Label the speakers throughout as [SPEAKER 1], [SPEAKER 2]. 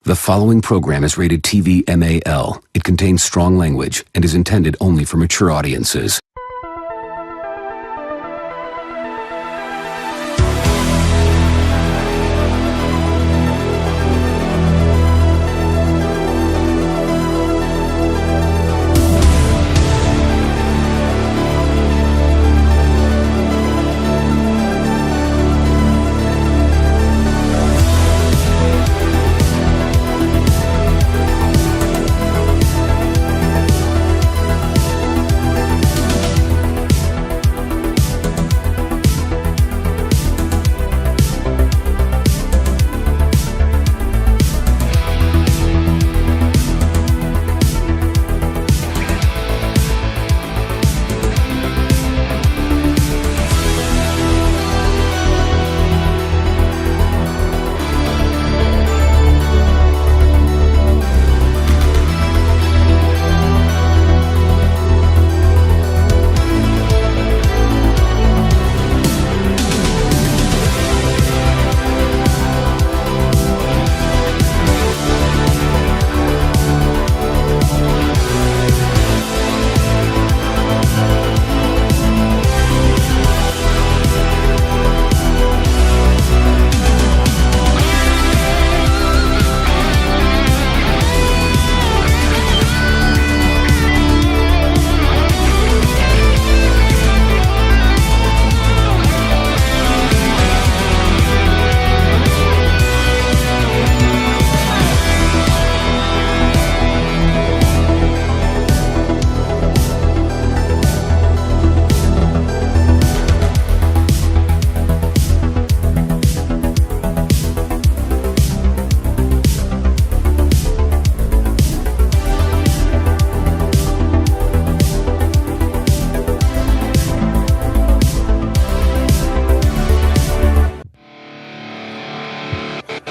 [SPEAKER 1] The following program is rated TV MAL. It contains strong language and is intended only for mature audiences.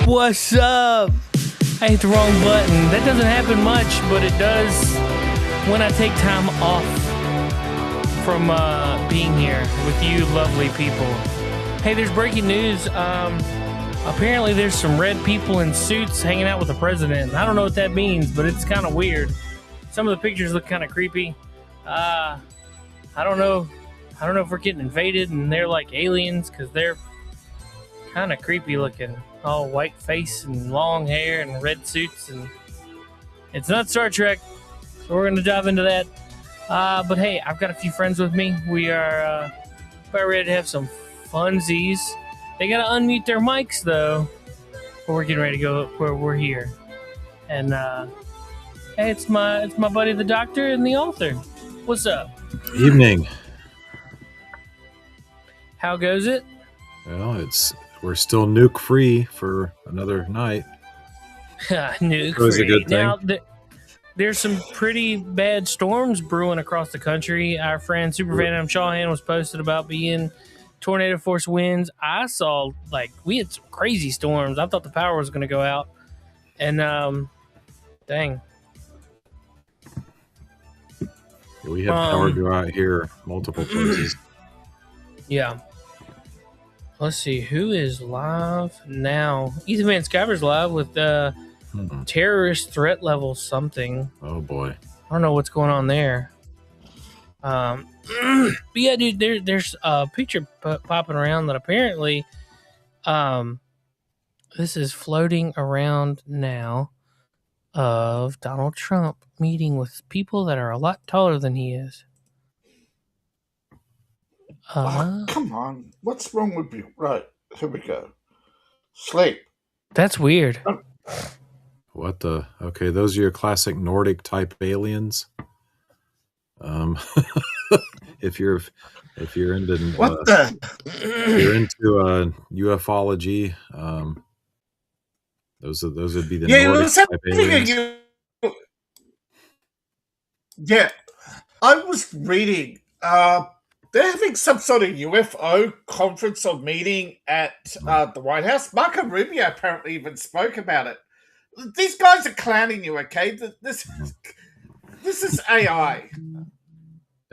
[SPEAKER 2] What's up? I hit the wrong button. That doesn't happen much, but it does when I take time off from being here with you lovely people. Hey, there's breaking news. Apparently there's some red people in suits hanging out with the president. I don't know what that means, but it's kind of weird. Some of the pictures look kind of creepy. I don't know if we're getting invaded and they're like aliens, because they're kind of creepy looking. All white face and long hair and red suits, and it's not Star Trek, so we're going to dive into that. But hey, I've got a few friends with me. We are about ready to have some funsies. They got to unmute their mics, though, but we're getting ready to go where we're here. And hey, it's my buddy the doctor and the author. What's up?
[SPEAKER 3] Evening.
[SPEAKER 2] How goes it?
[SPEAKER 3] Well, we're still nuke free for another night.
[SPEAKER 2] Nuke
[SPEAKER 3] That was
[SPEAKER 2] free.
[SPEAKER 3] a good thing.
[SPEAKER 2] Now, there's some pretty bad storms brewing across the country. Our friend Super Van Adam Shawhan was posted about being tornado force winds. I saw, we had some crazy storms. I thought the power was going to go out. And, dang.
[SPEAKER 3] We had power go out here multiple places.
[SPEAKER 2] Yeah. Let's see, who is live now? Ethan Van Sciver's live with terrorist threat level something.
[SPEAKER 3] Oh, boy.
[SPEAKER 2] I don't know what's going on there. But yeah, dude, there's a picture popping around that apparently this is floating around now of Donald Trump meeting with people that are a lot taller than he is.
[SPEAKER 4] Come on. What's wrong with you? Right. Here we go. Sleep.
[SPEAKER 2] That's weird.
[SPEAKER 3] What the? Okay, those are your classic Nordic type aliens. If you're into if you're into ufology, those would be the Nordic type aliens.
[SPEAKER 4] Yeah, I was reading. They're having some sort of UFO conference or meeting at the White House. Marco Rubio apparently even spoke about it. These guys are clowning you, okay? This is AI.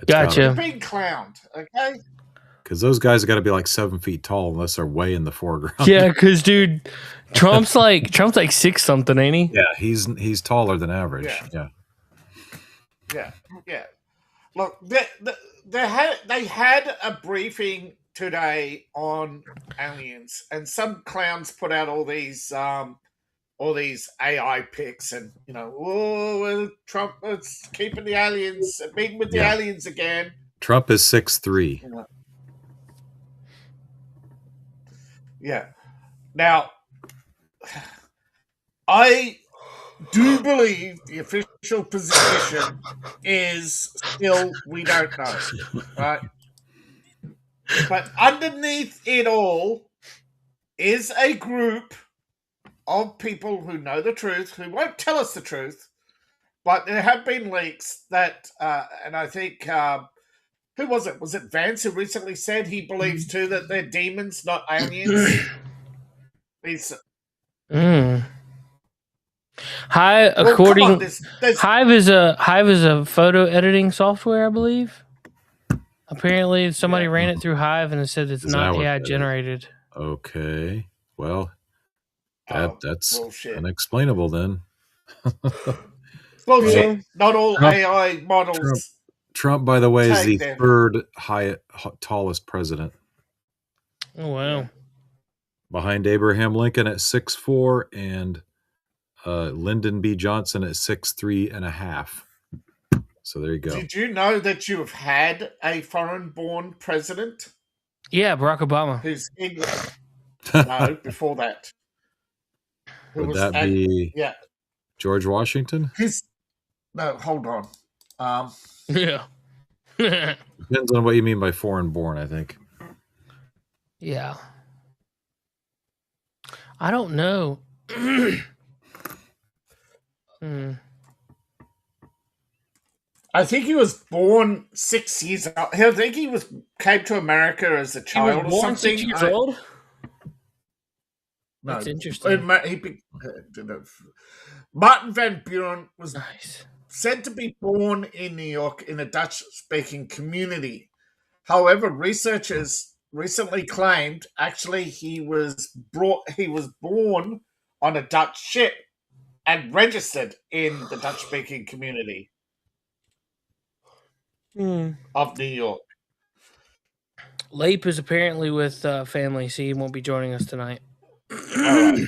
[SPEAKER 2] Gotcha.
[SPEAKER 4] You're being clowned, okay?
[SPEAKER 3] Because those guys got to be like 7 feet tall unless they're way in the foreground.
[SPEAKER 2] Yeah, because dude, Trump's like 6 something, ain't he?
[SPEAKER 3] Yeah, he's taller than average.
[SPEAKER 4] Yeah. Look, they had a briefing today on aliens, and some clowns put out all these AI pics, and Trump is keeping the aliens, meeting with the aliens again.
[SPEAKER 3] Trump is 6'3".
[SPEAKER 4] Yeah. Now, I do believe the official position is still we don't know, right? But underneath it all is a group of people who know the truth, who won't tell us the truth, but there have been leaks that, and I think, who was it? Was it Vance who recently said he believes too that they're demons, not aliens?
[SPEAKER 2] Hive, according Hive is a photo editing software, I believe. Apparently, somebody ran it through Hive and it said it's not AI generated.
[SPEAKER 3] Okay, well, that's
[SPEAKER 4] bullshit.
[SPEAKER 3] unexplainable then.
[SPEAKER 4] Bullshit. Not all AI models.
[SPEAKER 3] Trump, by the way, is the third tallest president.
[SPEAKER 2] Oh wow!
[SPEAKER 3] Behind Abraham Lincoln at 6'4" and Lyndon B. Johnson at 6'3.5". So there you go.
[SPEAKER 4] Did you know that you have had a foreign-born president?
[SPEAKER 2] Yeah, Barack Obama.
[SPEAKER 4] Who's English? No, before that.
[SPEAKER 3] Would that be George Washington?
[SPEAKER 4] No, hold on.
[SPEAKER 2] Yeah.
[SPEAKER 3] Depends on what you mean by foreign-born, I think.
[SPEAKER 2] Yeah. I don't know.
[SPEAKER 4] I think he was born 6 years old. I think he came to America as a child or something.
[SPEAKER 2] 6 years old?
[SPEAKER 4] No,
[SPEAKER 2] that's interesting.
[SPEAKER 4] Martin Van Buren was said to be born in New York in a Dutch-speaking community. However, researchers recently claimed actually he was born on a Dutch ship and registered in the Dutch-speaking community of New York.
[SPEAKER 2] Lape is apparently with family, so he won't be joining us tonight.
[SPEAKER 4] All right.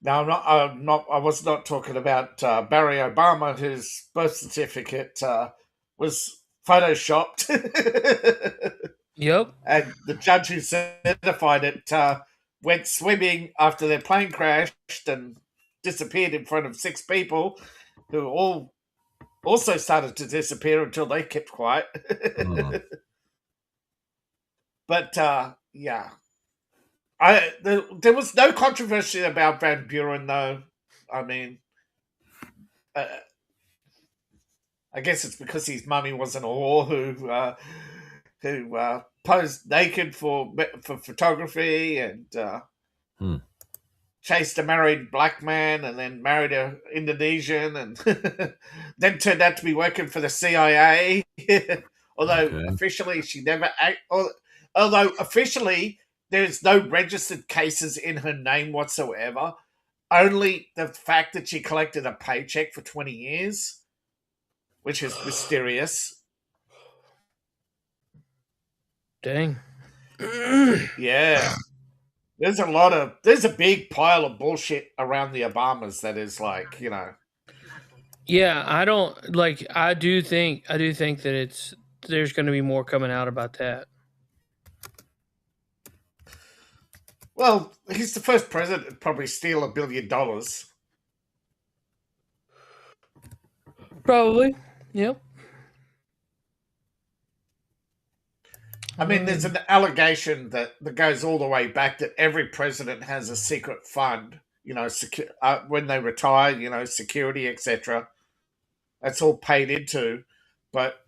[SPEAKER 4] Now, I was not talking about Barry Obama, whose birth certificate was photoshopped.
[SPEAKER 2] Yep.
[SPEAKER 4] And the judge who certified it went swimming after their plane crashed and disappeared in front of 6 people who all also started to disappear until they kept quiet. But, yeah. There was no controversy about Van Buren, though. I mean, I guess it's because his mummy was an whore who posed naked for photography and chased a married black man and then married an Indonesian and then turned out to be working for the CIA. Although officially she never. Although officially there's no registered cases in her name whatsoever. Only the fact that she collected a paycheck for 20 years, which is mysterious.
[SPEAKER 2] Dang.
[SPEAKER 4] Yeah. There's a big pile of bullshit around the Obamas that is like,
[SPEAKER 2] Yeah, I do think that there's going to be more coming out about that.
[SPEAKER 4] Well, he's the first president to probably steal $1 billion.
[SPEAKER 2] Probably. Yep.
[SPEAKER 4] I mean, there's an allegation that goes all the way back that every president has a secret fund, when they retire, security, etc. That's all paid into, but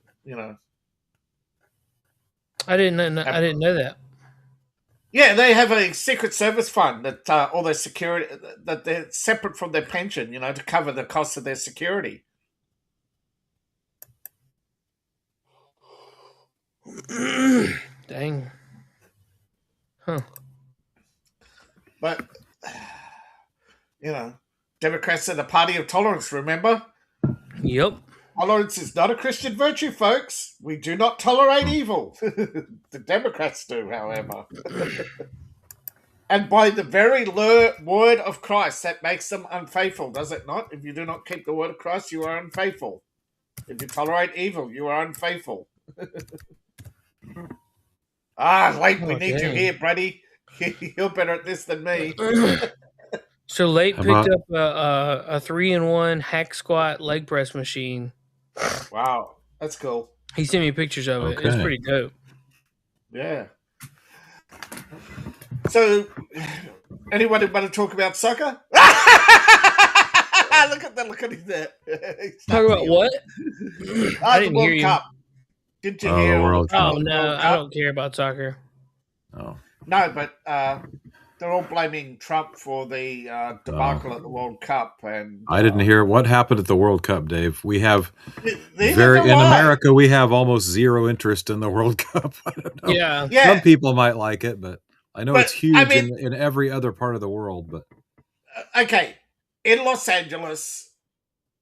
[SPEAKER 2] I didn't know that.
[SPEAKER 4] Yeah, they have a secret service fund that all their security that they're separate from their pension, to cover the cost of their security.
[SPEAKER 2] Dang. Huh.
[SPEAKER 4] But, Democrats are the party of tolerance, remember?
[SPEAKER 2] Yep.
[SPEAKER 4] Tolerance is not a Christian virtue, folks. We do not tolerate evil. The Democrats do, however. And by the very word of Christ, that makes them unfaithful, does it not? If you do not keep the word of Christ, you are unfaithful. If you tolerate evil, you are unfaithful. Late, we need you here, Brady. You're better at this than me.
[SPEAKER 2] So Late picked up a 3-in-1 hack squat leg press machine.
[SPEAKER 4] Wow, that's cool.
[SPEAKER 2] He sent me pictures of it. It's pretty dope.
[SPEAKER 4] Yeah. So, anyone want to talk about soccer? Look at him there.
[SPEAKER 2] Talk about what? I didn't hear you.
[SPEAKER 4] Cup. Did you hear?
[SPEAKER 3] World Cup.
[SPEAKER 2] Oh no, I don't care about soccer.
[SPEAKER 3] Oh
[SPEAKER 4] no, but they're all blaming Trump for the debacle at the World Cup, and
[SPEAKER 3] I didn't hear what happened at the World Cup, Dave. We have in America we have almost zero interest in the World Cup. I don't know.
[SPEAKER 2] Yeah.
[SPEAKER 3] Some people might like it, but I know it's huge in every other part of the world. But
[SPEAKER 4] okay, in Los Angeles,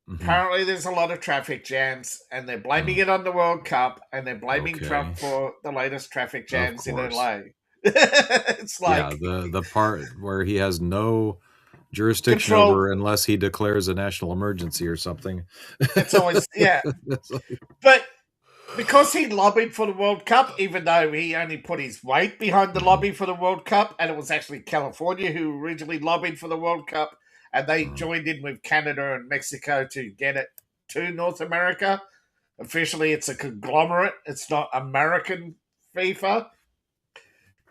[SPEAKER 4] apparently there's a lot of traffic jams, and they're blaming it on the World Cup, and they're blaming Trump for the latest traffic jams in LA. It's like
[SPEAKER 3] the part where he has no jurisdiction over unless he declares a national emergency or something.
[SPEAKER 4] It's always but because he lobbied for the World Cup, even though he only put his weight behind the lobby for the World Cup, and it was actually California who originally lobbied for the World Cup, and they joined in with Canada and Mexico to get it to North America. Officially, it's a conglomerate. It's not American FIFA.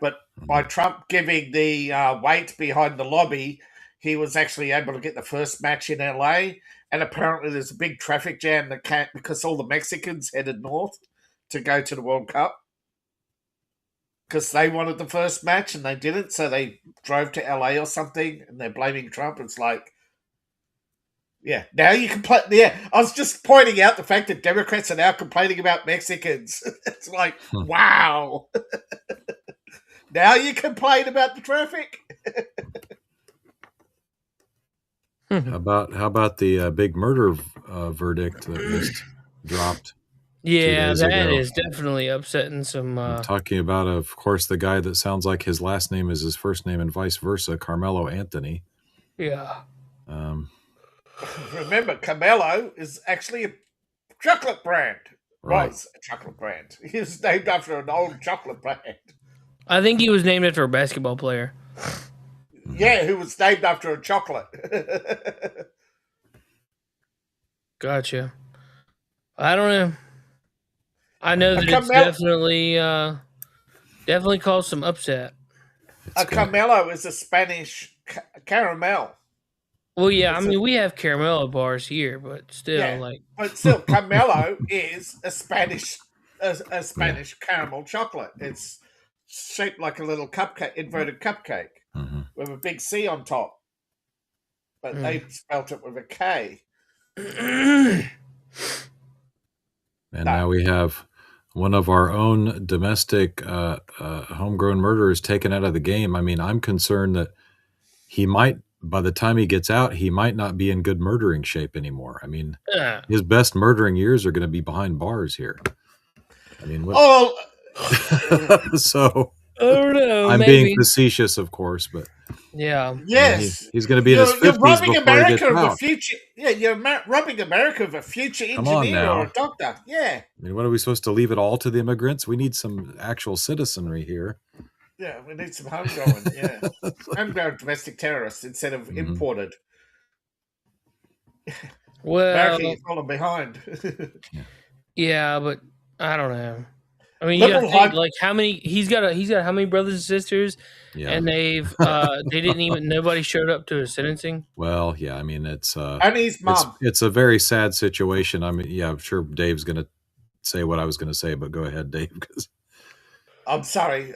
[SPEAKER 4] But by Trump giving the weight behind the lobby, he was actually able to get the first match in LA. And apparently there's a big traffic jam because all the Mexicans headed north to go to the World Cup. Because they wanted the first match and they didn't, so they drove to LA or something, and they're blaming Trump. It's like, now you complain. Yeah, I was just pointing out the fact that Democrats are now complaining about Mexicans. It's like, wow. Now you complain about the traffic.
[SPEAKER 3] How about the big murder verdict that just dropped?
[SPEAKER 2] Yeah, that is definitely upsetting some.
[SPEAKER 3] I'm talking about, of course, the guy that sounds like his last name is his first name and vice versa, Carmelo Anthony.
[SPEAKER 2] Yeah.
[SPEAKER 4] Remember, Carmelo is actually a chocolate brand.
[SPEAKER 3] Right.
[SPEAKER 4] Was a chocolate brand. He was named after an old chocolate brand.
[SPEAKER 2] I think he was named after a basketball player.
[SPEAKER 4] Yeah, who was named after a chocolate.
[SPEAKER 2] Gotcha. I don't know. I know that it's definitely caused some upset.
[SPEAKER 4] A Carmelo is a Spanish caramel.
[SPEAKER 2] Well, yeah, I mean, we have caramel bars here, but still,
[SPEAKER 4] But still, Carmelo is a Spanish caramel chocolate. It's shaped like a little cupcake, inverted cupcake, with a big C on top. But they spelt it with a K.
[SPEAKER 3] And now we have one of our own domestic homegrown murderers taken out of the game. I mean, I'm concerned that he might, by the time he gets out, he might not be in good murdering shape anymore. I mean, his best murdering years are going to be behind bars here. I mean, so
[SPEAKER 2] I don't know.
[SPEAKER 3] I'm being facetious, of course, but
[SPEAKER 2] yeah,
[SPEAKER 4] yes,
[SPEAKER 3] he's going to be in his 50s before
[SPEAKER 4] America
[SPEAKER 3] he gets out.
[SPEAKER 4] Of a future. Yeah, you're robbing America of a future engineer or a doctor. Yeah.
[SPEAKER 3] I mean, what are we supposed to leave it all to the immigrants? We need some actual citizenry here.
[SPEAKER 4] Yeah, we need some homegrown. Yeah, homegrown domestic terrorists instead of imported.
[SPEAKER 2] Well,
[SPEAKER 4] America is falling behind.
[SPEAKER 2] Yeah, but I don't know. I mean, you gotta think, like, how many he's got how many brothers and sisters, and they didn't even, nobody showed up to his sentencing.
[SPEAKER 3] Well, yeah, I mean, it's
[SPEAKER 4] and his mom.
[SPEAKER 3] It's a very sad situation. I mean, yeah, I'm sure Dave's going to say what I was going to say, but go ahead, Dave.
[SPEAKER 4] I'm sorry,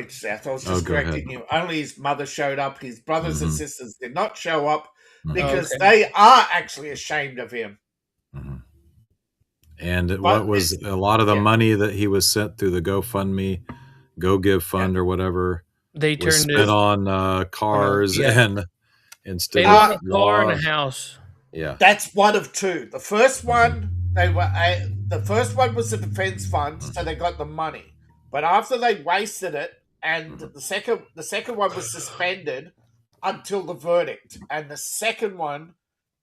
[SPEAKER 4] Seth. I was just correcting you. Only his mother showed up. His brothers and sisters did not show up because they are actually ashamed of him.
[SPEAKER 3] And what was a lot of the money that he was sent through the GoFundMe, Go Give Fund or whatever,
[SPEAKER 2] they
[SPEAKER 3] was
[SPEAKER 2] turned
[SPEAKER 3] spent on cars and instead
[SPEAKER 2] they
[SPEAKER 3] of
[SPEAKER 2] bought a car and a
[SPEAKER 3] laws.
[SPEAKER 2] house.
[SPEAKER 3] Yeah,
[SPEAKER 4] That's one of two. The first one, the first one was the defense fund, so they got the money. But after they wasted it, and the second one was suspended until the verdict, and the second one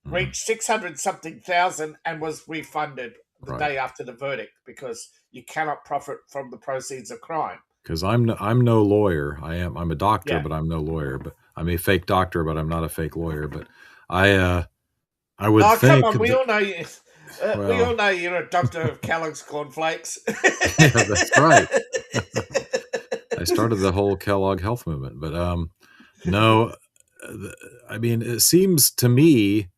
[SPEAKER 4] reached 600 something thousand and was refunded the day after the verdict, because you cannot profit from the proceeds of crime.
[SPEAKER 3] Because I'm no lawyer. I'm a doctor, but I'm no lawyer. But I'm a fake doctor, but I'm not a fake lawyer. But I would think.
[SPEAKER 4] Come on, we all know you. We all know you're a doctor of Kellogg's cornflakes.
[SPEAKER 3] Yeah, that's right. I started the whole Kellogg health movement, but no, I mean, it seems to me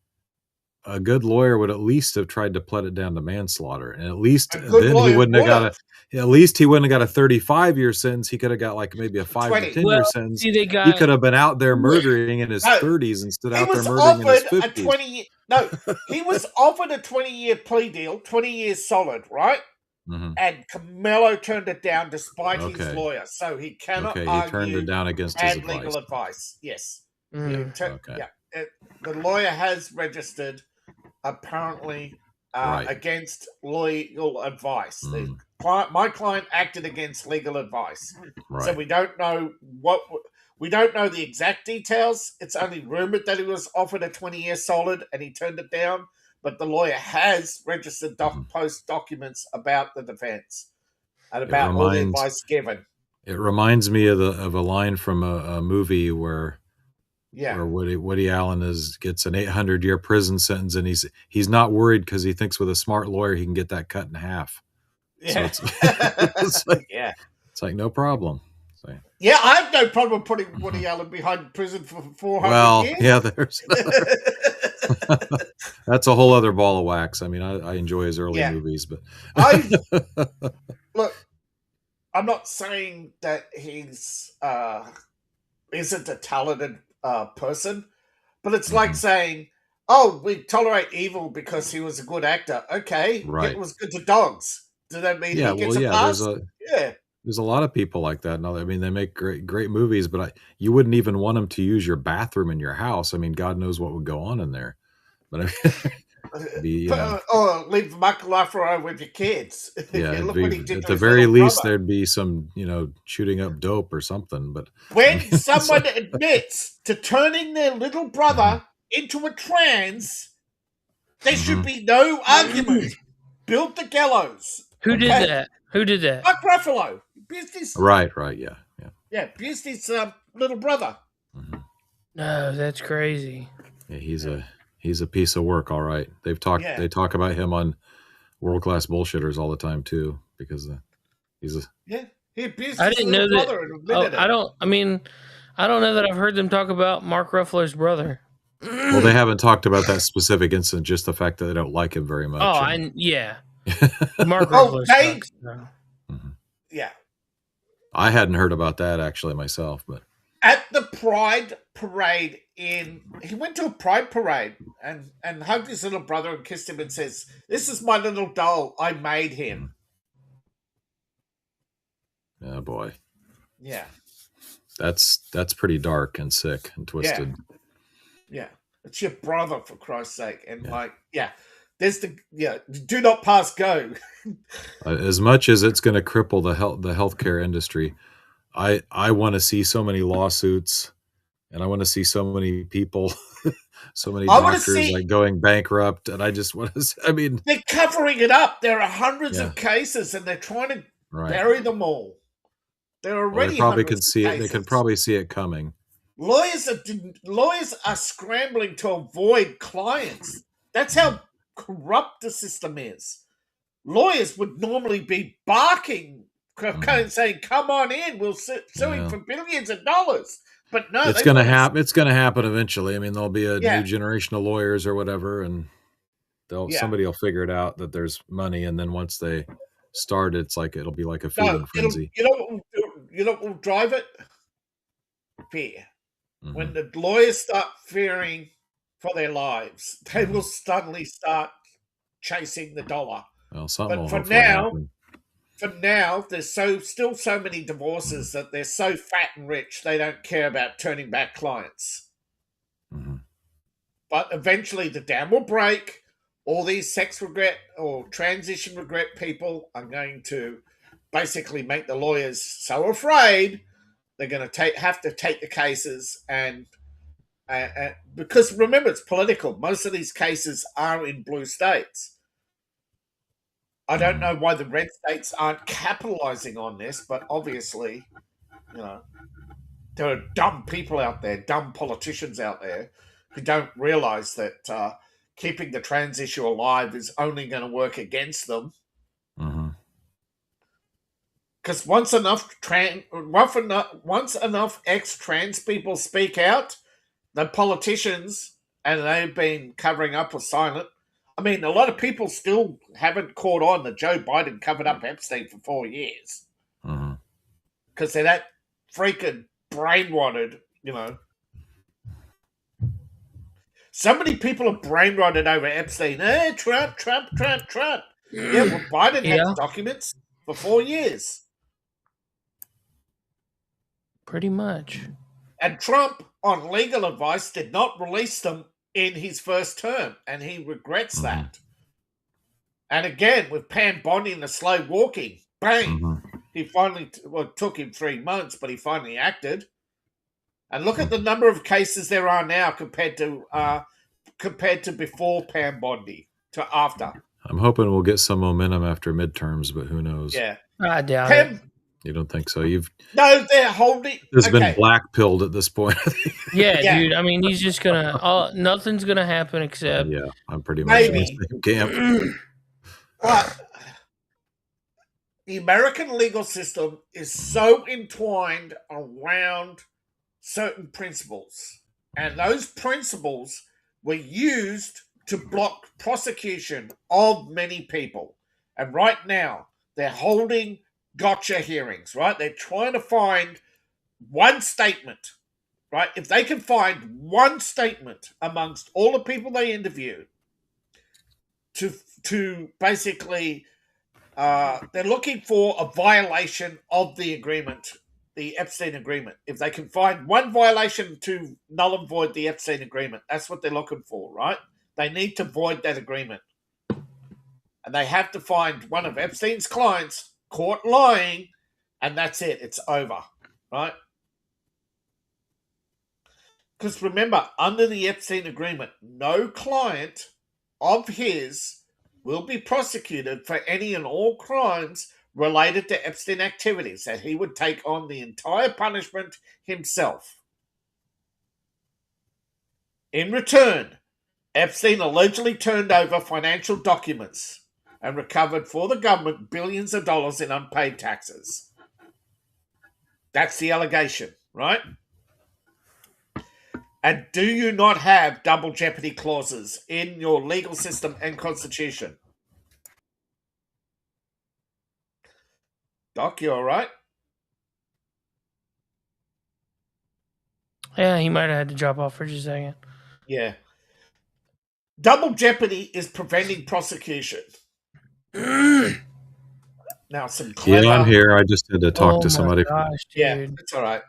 [SPEAKER 3] a good lawyer would at least have tried to plead it down to manslaughter, and at least then he wouldn't have got at least he wouldn't have got a 35-year sentence. He could have got like maybe a 5 to 10-year sentence.
[SPEAKER 2] See,
[SPEAKER 3] he could have been out there murdering in his 30s instead out there murdering in his 50s.
[SPEAKER 4] He was offered a 20-year plea deal, 20 years solid, right?
[SPEAKER 3] Mm-hmm.
[SPEAKER 4] And Carmelo turned it down despite his lawyer, so he cannot argue.
[SPEAKER 3] He turned it down against his advice.
[SPEAKER 4] Legal advice. Yes.
[SPEAKER 2] Mm.
[SPEAKER 4] The lawyer has registered apparently against legal advice. My client acted against legal advice, so we don't know the exact details. It's only rumored that he was offered a 20-year solid and he turned it down. But the lawyer has registered post documents about the defense and about all the advice given.
[SPEAKER 3] It reminds me of a line from a movie where Woody Allen gets an 800-year prison sentence, and he's not worried because he thinks with a smart lawyer he can get that cut in half.
[SPEAKER 4] Yeah.
[SPEAKER 3] So it's like no problem. So.
[SPEAKER 4] Yeah, I have no problem putting Woody Allen behind prison for 400 years.
[SPEAKER 3] Yeah, there's that's a whole other ball of wax. I mean, I enjoy his early movies, but
[SPEAKER 4] look, I'm not saying that he's isn't a talented person, but it's like saying, "Oh, we tolerate evil because he was a good actor." Okay, it was good to dogs. Does that mean he gets a pass?
[SPEAKER 3] There's a lot of people like that. No, I mean, they make great movies, but you wouldn't even want them to use your bathroom in your house. I mean, God knows what would go on in there. But
[SPEAKER 4] leave Mark Lafaro with your kids.
[SPEAKER 3] Yeah, at the very least, there'd be some, shooting up dope or something. But
[SPEAKER 4] when someone admits to turning their little brother into a trans, there should be no argument. Build the gallows.
[SPEAKER 2] Who did that? Who did that?
[SPEAKER 4] Mark Ruffalo.
[SPEAKER 3] Right, yeah.
[SPEAKER 4] Yeah, abused his little brother.
[SPEAKER 2] No, that's crazy.
[SPEAKER 3] Yeah, he's a piece of work, all right. They talk about him on World Class Bullshitters all the time too, because he
[SPEAKER 4] abused
[SPEAKER 2] I
[SPEAKER 4] his
[SPEAKER 2] didn't know
[SPEAKER 4] brother.
[SPEAKER 2] I don't know that I've heard them talk about Mark Ruffalo's brother.
[SPEAKER 3] Well, they haven't talked about that specific incident, just the fact that they don't like him very much.
[SPEAKER 2] Mark Ruffalo sucks.
[SPEAKER 4] Yeah.
[SPEAKER 3] I hadn't heard about that actually myself, but
[SPEAKER 4] at the Pride parade he went to a Pride parade and hugged his little brother and kissed him and says, "This is my little doll. I made him."
[SPEAKER 3] Oh boy.
[SPEAKER 4] Yeah.
[SPEAKER 3] That's pretty dark and sick and twisted.
[SPEAKER 4] Yeah. It's your brother, for Christ's sake. And there's do not pass go.
[SPEAKER 3] As much as it's going to cripple the healthcare industry, I want to see so many lawsuits, and I want to see so many people, so many doctors going bankrupt, and I just want to. I mean,
[SPEAKER 4] they're covering it up. There are hundreds of cases, and they're trying to bury them all. There are already
[SPEAKER 3] they probably
[SPEAKER 4] can
[SPEAKER 3] see it. They can probably see it coming.
[SPEAKER 4] Lawyers are scrambling to avoid clients. That's how corrupt the system is. Lawyers would normally be barking, saying, "Come on in, we'll sue him for billions of dollars." But no,
[SPEAKER 3] it's going to happen. It's going to happen eventually. I mean, there'll be a new generation of lawyers or whatever, and somebody will figure it out that there's money, and then once they start, it'll be like a feeding frenzy.
[SPEAKER 4] You know what will drive it? Fear. When the lawyers start fearing for their lives, they will suddenly start chasing the dollar.
[SPEAKER 3] Well, something will
[SPEAKER 4] But
[SPEAKER 3] hopefully happen.
[SPEAKER 4] for now, there's still so many divorces that they're so fat and rich they don't care about turning back clients.
[SPEAKER 3] Mm-hmm.
[SPEAKER 4] But eventually, the dam will break. All these sex regret or transition regret people are going to basically make the lawyers so afraid they're going to have to take the cases and because remember it's political. Most of these cases are in blue states. I don't know why the red states aren't capitalizing on this, but obviously, there are dumb people out there, dumb politicians out there who don't realize that keeping the trans issue alive is only going to work against them. Because once enough ex-trans people speak out, the politicians, and they've been covering up or silent. I mean, a lot of people still haven't caught on that Joe Biden covered up Epstein for 4 years. Because they're that freaking brain-rotted, So many people are brain-rotted over Epstein. Trump. Yeah, well, Biden had the documents for 4 years.
[SPEAKER 2] Pretty much.
[SPEAKER 4] And Trump, on legal advice, did not release them in his first term, and he regrets that. And again, with Pam Bondi and the slow walking, bang, he finally, it took him 3 months, but he finally acted. And look at the number of cases there are now compared to before Pam Bondi to after.
[SPEAKER 3] I'm hoping we'll get some momentum after midterms, but who knows?
[SPEAKER 4] Yeah,
[SPEAKER 2] I doubt it.
[SPEAKER 3] You don't think so?
[SPEAKER 4] No, they're holding.
[SPEAKER 3] It's been black-pilled at this point.
[SPEAKER 2] Yeah, dude. I mean, he's just gonna. Nothing's gonna happen except.
[SPEAKER 3] Yeah, I'm pretty much in the same camp.
[SPEAKER 4] But the American legal system is so entwined around certain principles, and those principles were used to block prosecution of many people. And right now, they're holding gotcha hearings, right? They're trying to find one statement, right? If they can find one statement amongst all the people they interview to basically, they're looking for a violation of the agreement, the Epstein agreement. If they can find one violation to null and void the Epstein agreement, that's what they're looking for, right? They need to void that agreement. And they have to find one of Epstein's clients caught lying, and that's it. It's over, right? Because remember, under the Epstein agreement, no client of his will be prosecuted for any and all crimes related to Epstein activities, that he would take on the entire punishment himself. In return, Epstein allegedly turned over financial documents and recovered for the government billions of dollars in unpaid taxes. That's the allegation, right? And do you not have double jeopardy clauses in your legal system and constitution? Doc, you all right?
[SPEAKER 2] Yeah, he might have had to drop off for just a second.
[SPEAKER 4] Yeah. Double jeopardy is preventing prosecution. Now, some clever...
[SPEAKER 3] Yeah, I'm here. I just had to talk to somebody.
[SPEAKER 2] Gosh,
[SPEAKER 4] yeah, that's all right.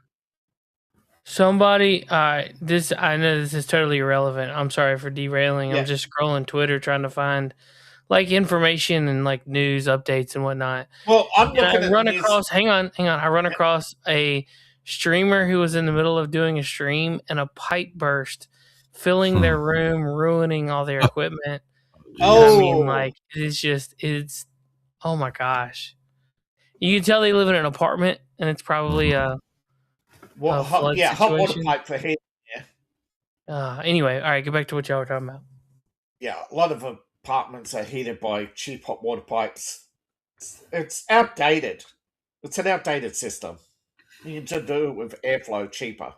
[SPEAKER 2] Somebody, I know this is totally irrelevant. I'm sorry for derailing.
[SPEAKER 4] Yeah.
[SPEAKER 2] I'm just scrolling Twitter trying to find information and news updates and whatnot.
[SPEAKER 4] Well, I'm looking at
[SPEAKER 2] hang on. I run across a streamer who was in the middle of doing a stream and a pipe burst, filling their room, ruining all their equipment.
[SPEAKER 4] Oh,
[SPEAKER 2] I mean, it's oh my gosh. You can tell they live in an apartment, and it's probably a
[SPEAKER 4] hot water pipe for heat. Yeah.
[SPEAKER 2] Anyway, all right, get back to what y'all were talking about.
[SPEAKER 4] Yeah, a lot of apartments are heated by cheap hot water pipes. It's outdated. It's an outdated system. You need to do it with airflow cheaper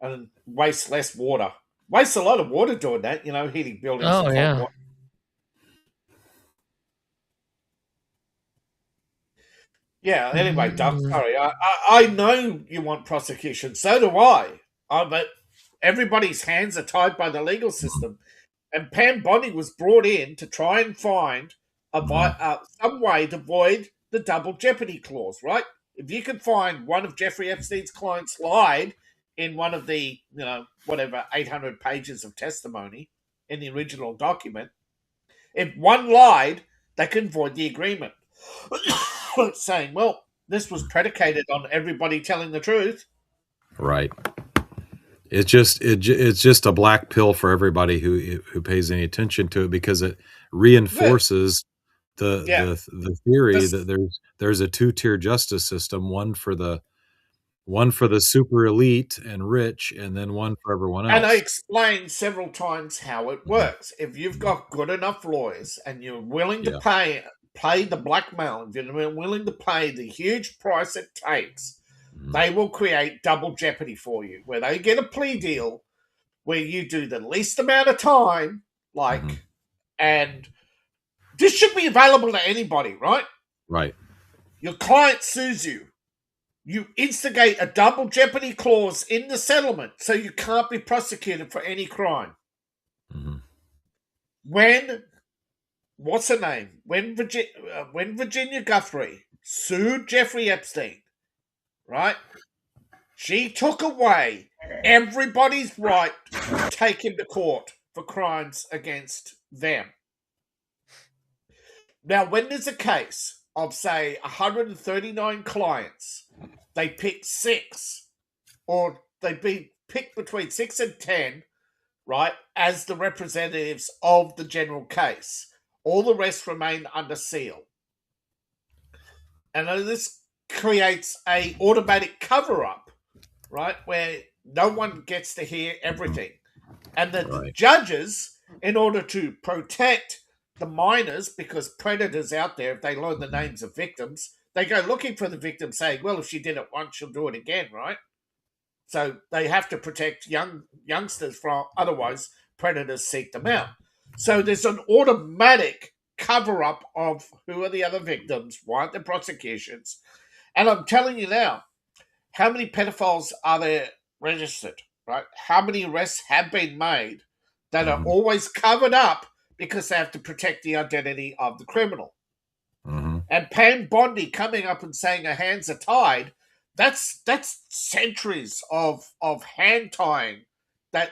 [SPEAKER 4] and waste less water. Waste a lot of water doing that, heating buildings.
[SPEAKER 2] Oh, yeah.
[SPEAKER 4] Water. Yeah, anyway, Doug, sorry. I know you want prosecution. So do I. But everybody's hands are tied by the legal system. And Pam Bondi was brought in to try and find some way to void the double jeopardy clause, right? If you can find one of Jeffrey Epstein's clients lied in one of the, 800 pages of testimony in the original document, if one lied, they can void the agreement. Saying, well, this was predicated on everybody telling the truth.
[SPEAKER 3] Right. It's just a black pill for everybody who pays any attention to it, because it reinforces the theory that there's a two-tier justice system, one for the super elite and rich, and then one for everyone else.
[SPEAKER 4] And I explained several times how it works. If you've got good enough lawyers and you're willing to pay the blackmail, if you're willing to pay the huge price it takes, they will create double jeopardy for you, where they get a plea deal where you do the least amount of time, and this should be available to anybody, right?
[SPEAKER 3] Right.
[SPEAKER 4] Your client sues you. You instigate a double jeopardy clause in the settlement so you can't be prosecuted for any crime. When, what's her name? When Virginia Guthrie sued Jeffrey Epstein, right? She took away everybody's right to take him to court for crimes against them. Now, when there's a case of, say, 139 clients, they pick 6, or they pick between 6 and 10, right, as the representatives of the general case. All the rest remain under seal. And this creates a automatic cover-up, right, where no one gets to hear everything. And the judges, in order to protect the minors, because predators out there, if they learn the names of victims, they go looking for the victim, saying, well, if she did it once, she'll do it again, right? So they have to protect youngsters from, otherwise predators seek them out. So there's an automatic cover-up of who are the other victims, why aren't there prosecutions. And I'm telling you now, how many pedophiles are there registered, right? How many arrests have been made that are always covered up because they have to protect the identity of the criminal. And Pam Bondi coming up and saying her hands are tied, that's centuries of hand tying that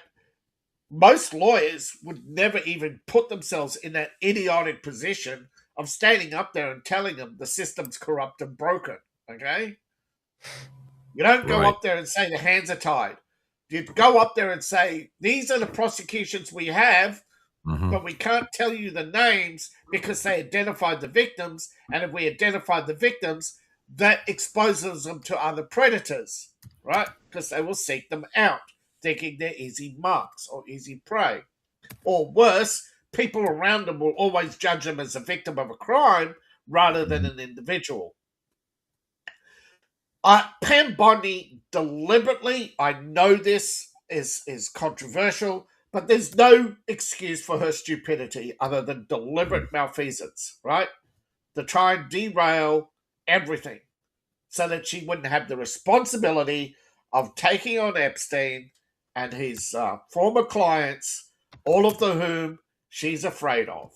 [SPEAKER 4] most lawyers would never even put themselves in that idiotic position of standing up there and telling them the system's corrupt and broken, okay? You don't go up there and say the hands are tied. You go up there and say, these are the prosecutions we have, but we can't tell you the names because they identified the victims. And if we identify the victims, that exposes them to other predators, right? Because they will seek them out, thinking they're easy marks or easy prey. Or worse, people around them will always judge them as a victim of a crime rather than an individual. Pam Bondi deliberately, I know this is controversial, but there's no excuse for her stupidity other than deliberate malfeasance, right? To try and derail everything so that she wouldn't have the responsibility of taking on Epstein and his former clients, all of whom she's afraid of.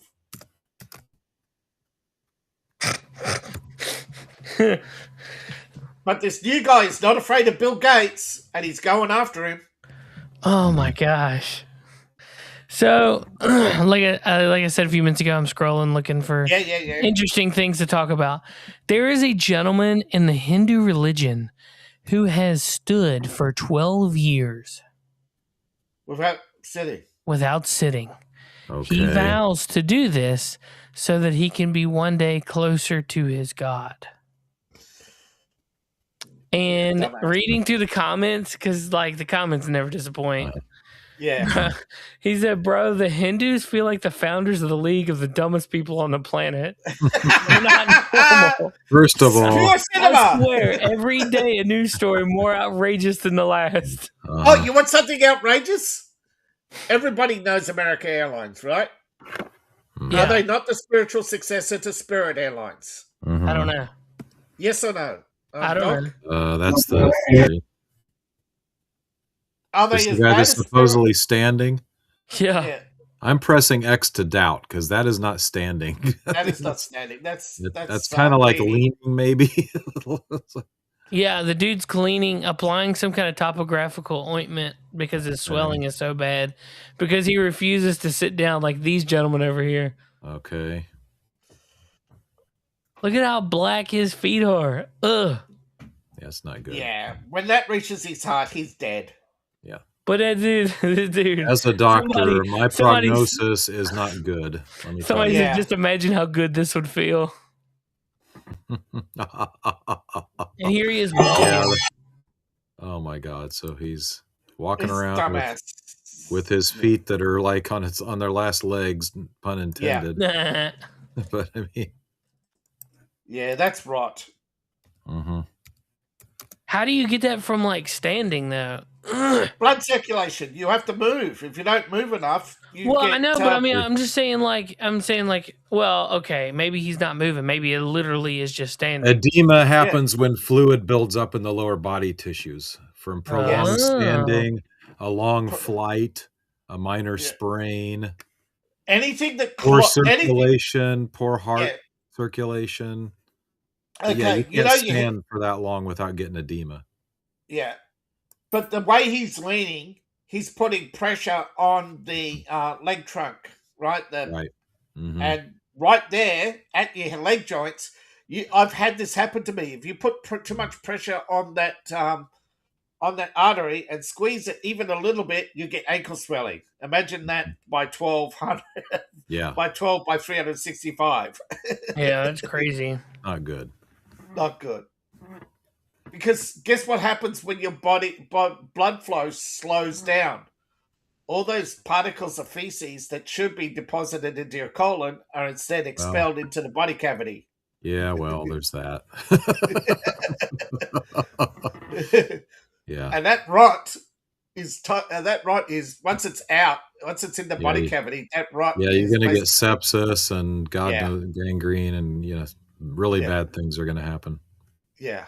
[SPEAKER 4] But this new guy is not afraid of Bill Gates, and he's going after him.
[SPEAKER 2] Oh my gosh. So, like I said a few minutes ago, I'm scrolling looking for interesting things to talk about. There is a gentleman in the Hindu religion who has stood for 12 years. Without sitting. Okay. He vows to do this so that he can be one day closer to his God. And reading through the comments, because the comments never disappoint.
[SPEAKER 4] Yeah.
[SPEAKER 2] He said, bro, the Hindus feel like the founders of the league of the dumbest people on the planet. They're not normal.
[SPEAKER 3] First of all,
[SPEAKER 2] I swear, every day a news story more outrageous than the last.
[SPEAKER 4] Oh, you want something outrageous? Everybody knows American Airlines, right? Yeah. Are they not the spiritual successor to Spirit Airlines?
[SPEAKER 2] I don't know.
[SPEAKER 4] Yes or no?
[SPEAKER 2] I don't
[SPEAKER 3] know. That's the theory.
[SPEAKER 4] Are they
[SPEAKER 3] the guy that's supposedly standing?
[SPEAKER 2] Yeah.
[SPEAKER 3] I'm pressing X to doubt because that is not standing.
[SPEAKER 4] That is not standing. That's
[SPEAKER 3] kind of like
[SPEAKER 4] leaning,
[SPEAKER 3] maybe.
[SPEAKER 2] Yeah, the dude's applying some kind of topographical ointment because his swelling is so bad. Because he refuses to sit down like these gentlemen over here.
[SPEAKER 3] Okay.
[SPEAKER 2] Look at how black his feet are. Ugh.
[SPEAKER 3] Yeah, it's not good.
[SPEAKER 4] Yeah, when that reaches his heart, he's dead.
[SPEAKER 3] Yeah.
[SPEAKER 2] But dude,
[SPEAKER 3] as a doctor, my prognosis is not good.
[SPEAKER 2] Somebody said, just imagine how good this would feel. And here he is walking.
[SPEAKER 3] Yeah. Oh my God! So he's walking around with his feet that are like on their last legs, pun intended.
[SPEAKER 2] Yeah.
[SPEAKER 3] But I mean,
[SPEAKER 4] yeah, that's rot.
[SPEAKER 3] Mm-hmm.
[SPEAKER 2] How do you get that from like standing though?
[SPEAKER 4] Blood circulation. You have to move. If you don't move enough,
[SPEAKER 2] I know, but I mean, I'm saying well, okay, maybe he's not moving. Maybe it literally is just standing.
[SPEAKER 3] Edema happens when fluid builds up in the lower body tissues from prolonged standing, a long flight, a minor sprain,
[SPEAKER 4] anything that
[SPEAKER 3] poor circulation, poor heart circulation.
[SPEAKER 4] Okay,
[SPEAKER 3] you can't stand for that long without getting edema.
[SPEAKER 4] Yeah. But the way he's leaning, he's putting pressure on the leg trunk, right?
[SPEAKER 3] Right. Mm-hmm.
[SPEAKER 4] And right there at your leg joints, I've had this happen to me. If you put too much pressure on that artery and squeeze it even a little bit, you get ankle swelling. Imagine that by 1200.
[SPEAKER 3] Yeah.
[SPEAKER 4] By 12 by 365.
[SPEAKER 2] Yeah, that's crazy.
[SPEAKER 3] Not good.
[SPEAKER 4] Not good. Because guess what happens when your blood flow slows down? All those particles of feces that should be deposited into your colon are instead expelled into the body cavity.
[SPEAKER 3] Yeah, well, there's that. Yeah.
[SPEAKER 4] And that rot is once it's out, once it's in the body cavity, that rot.
[SPEAKER 3] Yeah, you're going to get sepsis and gangrene, and really bad things are going to happen.
[SPEAKER 4] Yeah.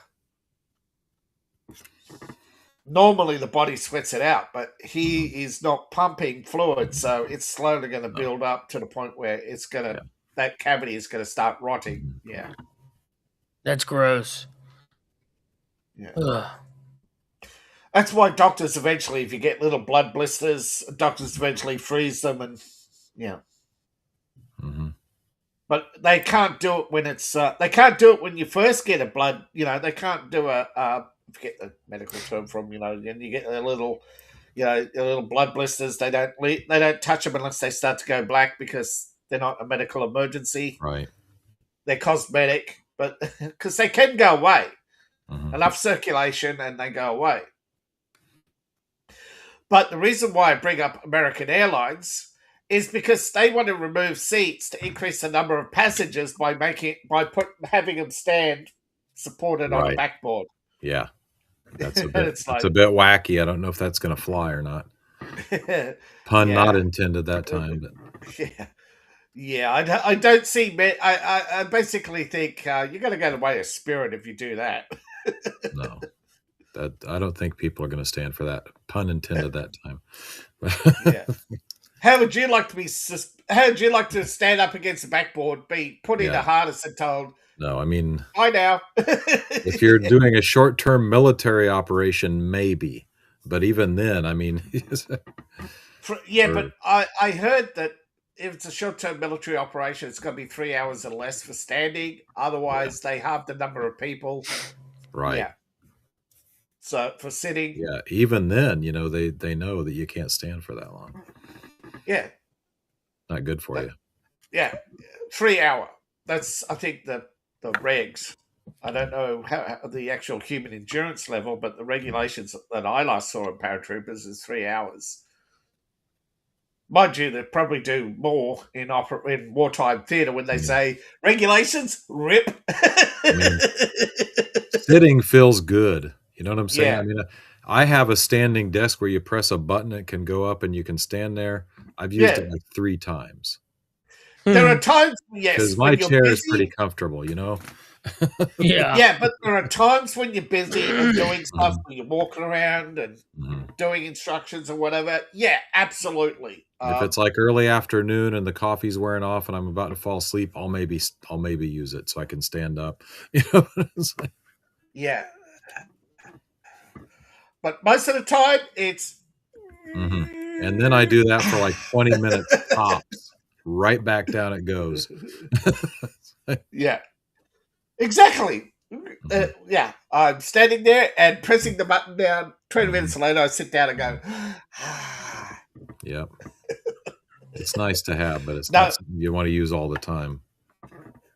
[SPEAKER 4] Normally the body sweats it out, but he is not pumping fluid, so it's slowly going to build up to the point where it's going to that cavity is going to start rotting. Yeah.
[SPEAKER 2] That's gross.
[SPEAKER 4] Yeah.
[SPEAKER 2] Ugh.
[SPEAKER 4] That's why doctors eventually, if you get little blood blisters, doctors eventually freeze them and
[SPEAKER 3] Mm-hmm.
[SPEAKER 4] But they can't do it when it's they can't do it when you first get a blood, they can't do I forget the medical term from, and you get a little blood blisters. They don't touch them unless they start to go black because they're not a medical emergency.
[SPEAKER 3] Right.
[SPEAKER 4] They're cosmetic, but because they can go away.
[SPEAKER 3] Mm-hmm.
[SPEAKER 4] Enough circulation and they go away. But the reason why I bring up American Airlines is because they want to remove seats to increase the number of passengers by having them stand supported on a backboard.
[SPEAKER 3] Yeah. That's a bit it's a bit wacky. I don't know if that's going to fly or not. Pun not intended that time. But.
[SPEAKER 4] Yeah. I don't see. I basically think you're going to go the way of spirit if you do that.
[SPEAKER 3] No, I don't think people are going to stand for that. Pun intended that time.
[SPEAKER 4] Yeah. How would you like to be? How would you like to stand up against the backboard, be put in the harness and told?
[SPEAKER 3] No, I mean,
[SPEAKER 4] I now.
[SPEAKER 3] If you're doing a short-term military operation, maybe, but even then, I mean,
[SPEAKER 4] but I heard that if it's a short-term military operation, it's going to be 3 hours or less for standing. Otherwise, they halve the number of people.
[SPEAKER 3] Right.
[SPEAKER 4] Yeah. So for sitting.
[SPEAKER 3] Yeah. Even then, they know that you can't stand for that long.
[SPEAKER 4] Yeah.
[SPEAKER 3] Not good for you.
[SPEAKER 4] Yeah. 3 hour. That's, I think, the regs. I don't know how the actual human endurance level, but the regulations that I last saw in paratroopers is 3 hours. Mind you, they probably do more in wartime theater when they say regulations, rip.
[SPEAKER 3] I mean, sitting feels good. You know what I'm saying?
[SPEAKER 4] Yeah.
[SPEAKER 3] I mean, I have a standing desk where you press a button, it can go up and you can stand there. I've used it like 3 times.
[SPEAKER 4] There are times, yes,
[SPEAKER 3] because my chair is pretty comfortable.
[SPEAKER 2] Yeah.
[SPEAKER 4] Yeah, but there are times when you're busy and doing stuff, when you're walking around and doing instructions or whatever. Yeah, absolutely.
[SPEAKER 3] If it's like early afternoon and the coffee's wearing off and I'm about to fall asleep, I'll maybe use it so I can stand up.
[SPEAKER 4] Yeah. But most of the time, it's...
[SPEAKER 3] And then I do that for like 20 minutes tops. Right back down it goes.
[SPEAKER 4] Yeah. Exactly. Yeah. I'm standing there and pressing the button down. 20 minutes later, I sit down and go...
[SPEAKER 3] Yep. It's nice to have, but it's not something you want to use all the time.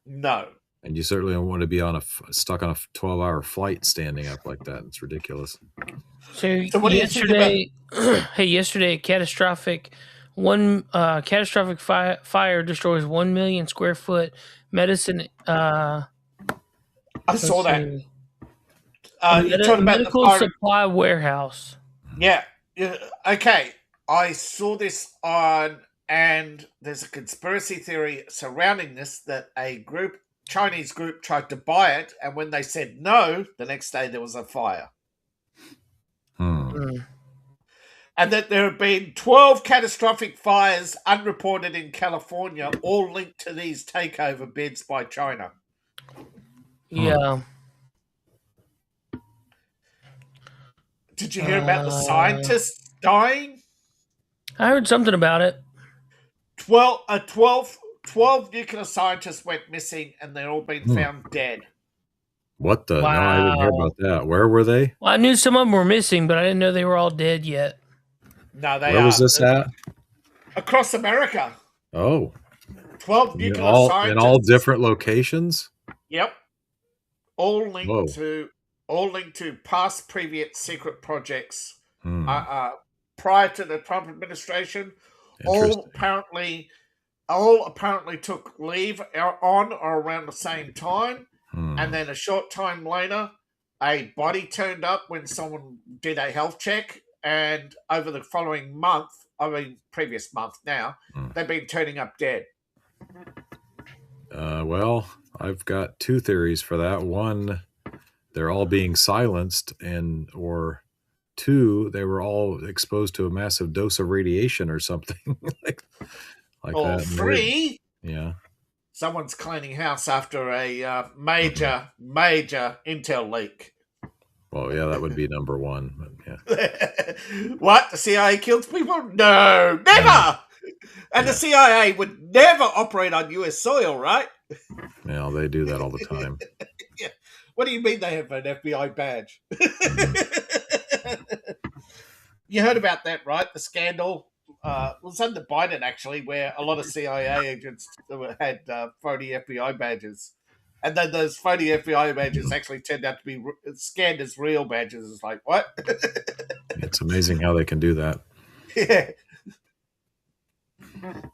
[SPEAKER 4] No.
[SPEAKER 3] And you certainly don't want to be stuck on a 12-hour flight standing up like that. It's ridiculous.
[SPEAKER 2] So what yesterday, yesterday, catastrophic fire destroys 1 million square foot medicine.
[SPEAKER 4] I saw that. You're talking about
[SPEAKER 2] medical supply warehouse.
[SPEAKER 4] Yeah. Okay. I saw this on, and there's a conspiracy theory surrounding this that a Chinese group tried to buy it, and when they said no, the next day there was a fire. And that there have been 12 catastrophic fires unreported in California, all linked to these takeover bids by China.
[SPEAKER 2] Yeah.
[SPEAKER 4] Did you hear about the scientists dying?
[SPEAKER 2] I heard something about it.
[SPEAKER 4] 12 nuclear scientists went missing, and they're all been found dead.
[SPEAKER 3] What the? Wow. No, I didn't hear about that. Where were they?
[SPEAKER 2] Well, I knew some of them were missing, but I didn't know they were all dead yet.
[SPEAKER 4] No, they are.
[SPEAKER 3] Where was this at?
[SPEAKER 4] Across America.
[SPEAKER 3] Oh.
[SPEAKER 4] 12 nuclear scientists.
[SPEAKER 3] In all different locations?
[SPEAKER 4] Yep. All linked to past previous secret projects prior to the Trump administration. All apparently took leave on or around the same time. And then a short time later, a body turned up when someone did a health check. And over the following month, previous month now, they've been turning up dead.
[SPEAKER 3] Well, I've got two theories for that. One, they're all being silenced, or two, they were all exposed to a massive dose of radiation or something like
[SPEAKER 4] or
[SPEAKER 3] that.
[SPEAKER 4] Three,
[SPEAKER 3] yeah,
[SPEAKER 4] someone's cleaning house after a major intel leak.
[SPEAKER 3] Well, yeah, that would be number one. But yeah.
[SPEAKER 4] What? The CIA kills people? No, never. And the CIA would never operate on U.S. soil, right?
[SPEAKER 3] Yeah, they do that all the time.
[SPEAKER 4] Yeah. What do you mean they have an FBI badge? You heard about that, right? The scandal was under Biden, actually, where a lot of CIA agents had phony FBI badges. And then those phony FBI badges actually turned out to be scanned as real badges. It's like, what?
[SPEAKER 3] It's amazing how they can do that.
[SPEAKER 4] Yeah.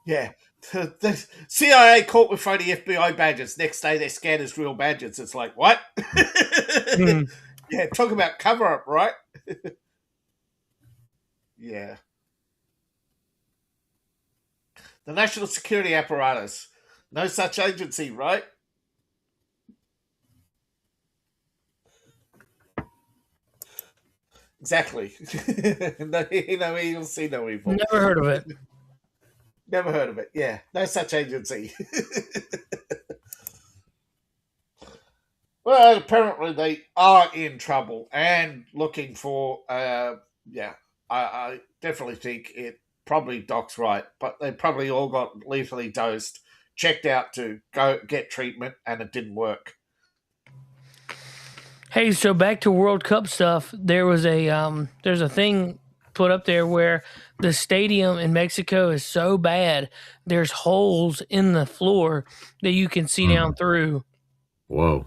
[SPEAKER 4] Yeah. The CIA caught with phony FBI badges. Next day, they're scanned as real badges. It's like, what? Yeah, talk about cover-up, right? Yeah. The National Security Apparatus. No such agency, right? Exactly. No evil, see no evil.
[SPEAKER 2] Never heard of it.
[SPEAKER 4] Never heard of it. Yeah, no such agency. Well, apparently they are in trouble and looking for. I definitely think it probably Doc's right, but they probably all got lethally dosed, checked out to go get treatment, and it didn't work.
[SPEAKER 2] Hey, so back to World Cup stuff. There was there's a thing put up there where the stadium in Mexico is so bad, there's holes in the floor that you can see down through.
[SPEAKER 3] Whoa.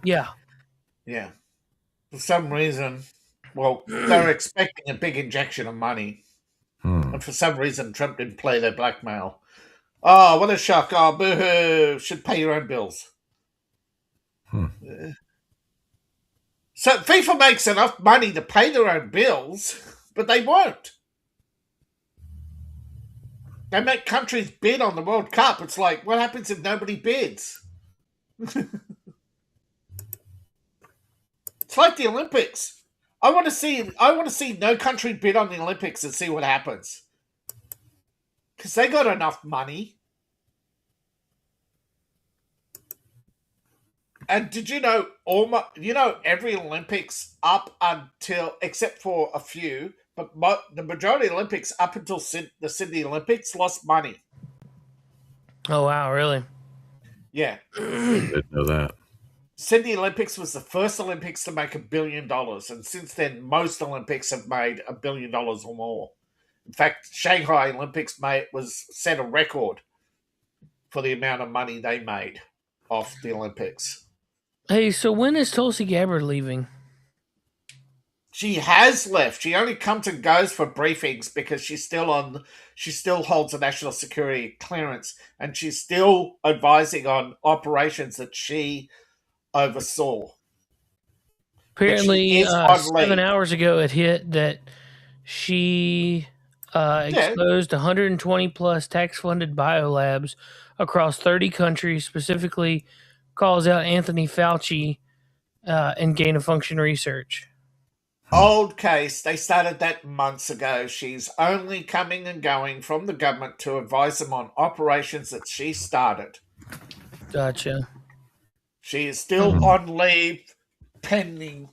[SPEAKER 2] Yeah.
[SPEAKER 4] Yeah. For some reason, they're expecting a big injection of money. And for some reason, Trump didn't play their blackmail. Oh, what a shock. Oh, boo-hoo. Should pay your own bills. So FIFA makes enough money to pay their own bills, but they won't. They make countries bid on the World Cup. It's like, what happens if nobody bids? It's like the Olympics. I want to see no country bid on the Olympics and see what happens. Because they got enough money. And did you know every Olympics up until, except for a few, but the majority of Olympics up until the Sydney Olympics lost money.
[SPEAKER 2] Oh wow, really?
[SPEAKER 4] Yeah.
[SPEAKER 3] Didn't know that.
[SPEAKER 4] Sydney Olympics was the first Olympics to make $1 billion, and since then most Olympics have made $1 billion or more. In fact, Shanghai Olympics set a record for the amount of money they made off the Olympics.
[SPEAKER 2] Hey, so when is Tulsi Gabbard leaving?
[SPEAKER 4] She has left. She only comes and goes for briefings because she still holds a national security clearance, and she's still advising on operations that she oversaw.
[SPEAKER 2] Apparently, 7 hours ago it hit that she exposed 120 plus tax-funded biolabs across 30 countries, specifically calls out Anthony Fauci and gain-of-function research.
[SPEAKER 4] Old case. They started that months ago. She's only coming and going from the government to advise them on operations that she started.
[SPEAKER 2] Gotcha.
[SPEAKER 4] She is still on leave pending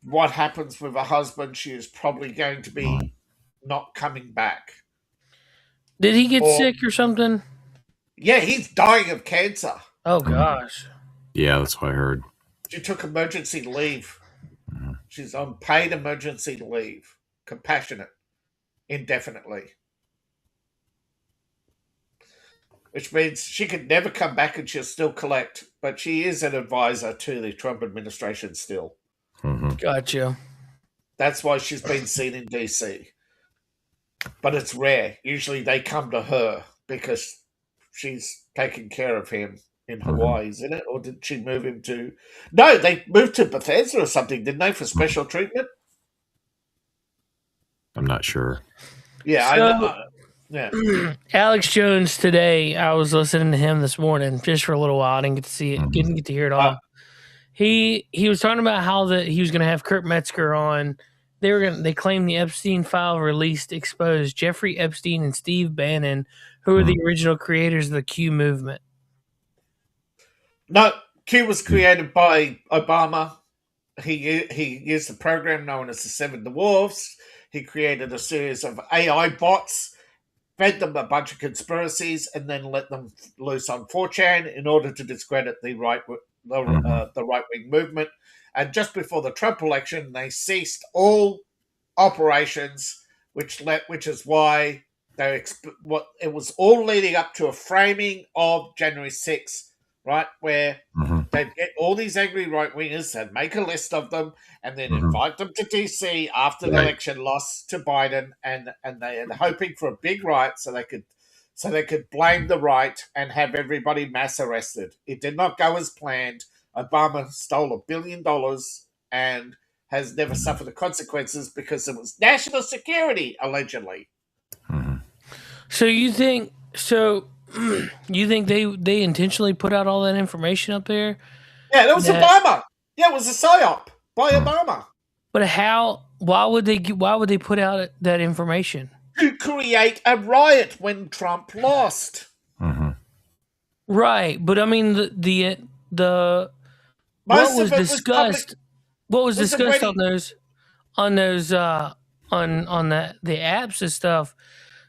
[SPEAKER 4] what happens with her husband. She is probably going to be not coming back.
[SPEAKER 2] Did he get sick or something?
[SPEAKER 4] Yeah, he's dying of cancer.
[SPEAKER 2] Oh, gosh.
[SPEAKER 3] Yeah, that's what I heard.
[SPEAKER 4] She took emergency leave. She's on paid emergency leave. Compassionate. Indefinitely. Which means she could never come back and she'll still collect. But she is an advisor to the Trump administration still.
[SPEAKER 2] Gotcha.
[SPEAKER 4] That's why she's been seen in DC. But it's rare. Usually they come to her because she's taking care of him in Hawaii, isn't it? Or did she move him to... No, they moved to Bethesda or something, didn't they, for special treatment?
[SPEAKER 3] I'm not sure.
[SPEAKER 4] Yeah,
[SPEAKER 2] So,
[SPEAKER 4] I know. Yeah.
[SPEAKER 2] Alex Jones today, I was listening to him this morning just for a little while. I didn't get to see it, didn't get to hear it all. He was talking about how he was going to have Kurt Metzger on. They claimed the Epstein file released exposed Jeffrey Epstein and Steve Bannon, who were the original creators of the Q movement.
[SPEAKER 4] No, Q was created by Obama. He used the program known as the Seven Dwarfs. He created a series of AI bots, fed them a bunch of conspiracies, and then let them loose on 4chan in order to discredit the right-wing movement. And just before the Trump election, they ceased all operations, which is why it was all leading up to a framing of January 6th. Right, where they'd get all these angry right-wingers, they'd make a list of them, and then invite them to DC after the election loss to Biden, and they are hoping for a big riot so they could blame the right and have everybody mass arrested. It did not go as planned. Obama stole $1 billion and has never suffered the consequences because it was national security, allegedly.
[SPEAKER 2] So you think they intentionally put out all that information up there?
[SPEAKER 4] Yeah, that was Obama. Yeah, it was a psyop by Obama.
[SPEAKER 2] But how? Why would they put out that information?
[SPEAKER 4] To create a riot when Trump lost.
[SPEAKER 2] Right, but I mean the what was discussed on the apps and stuff,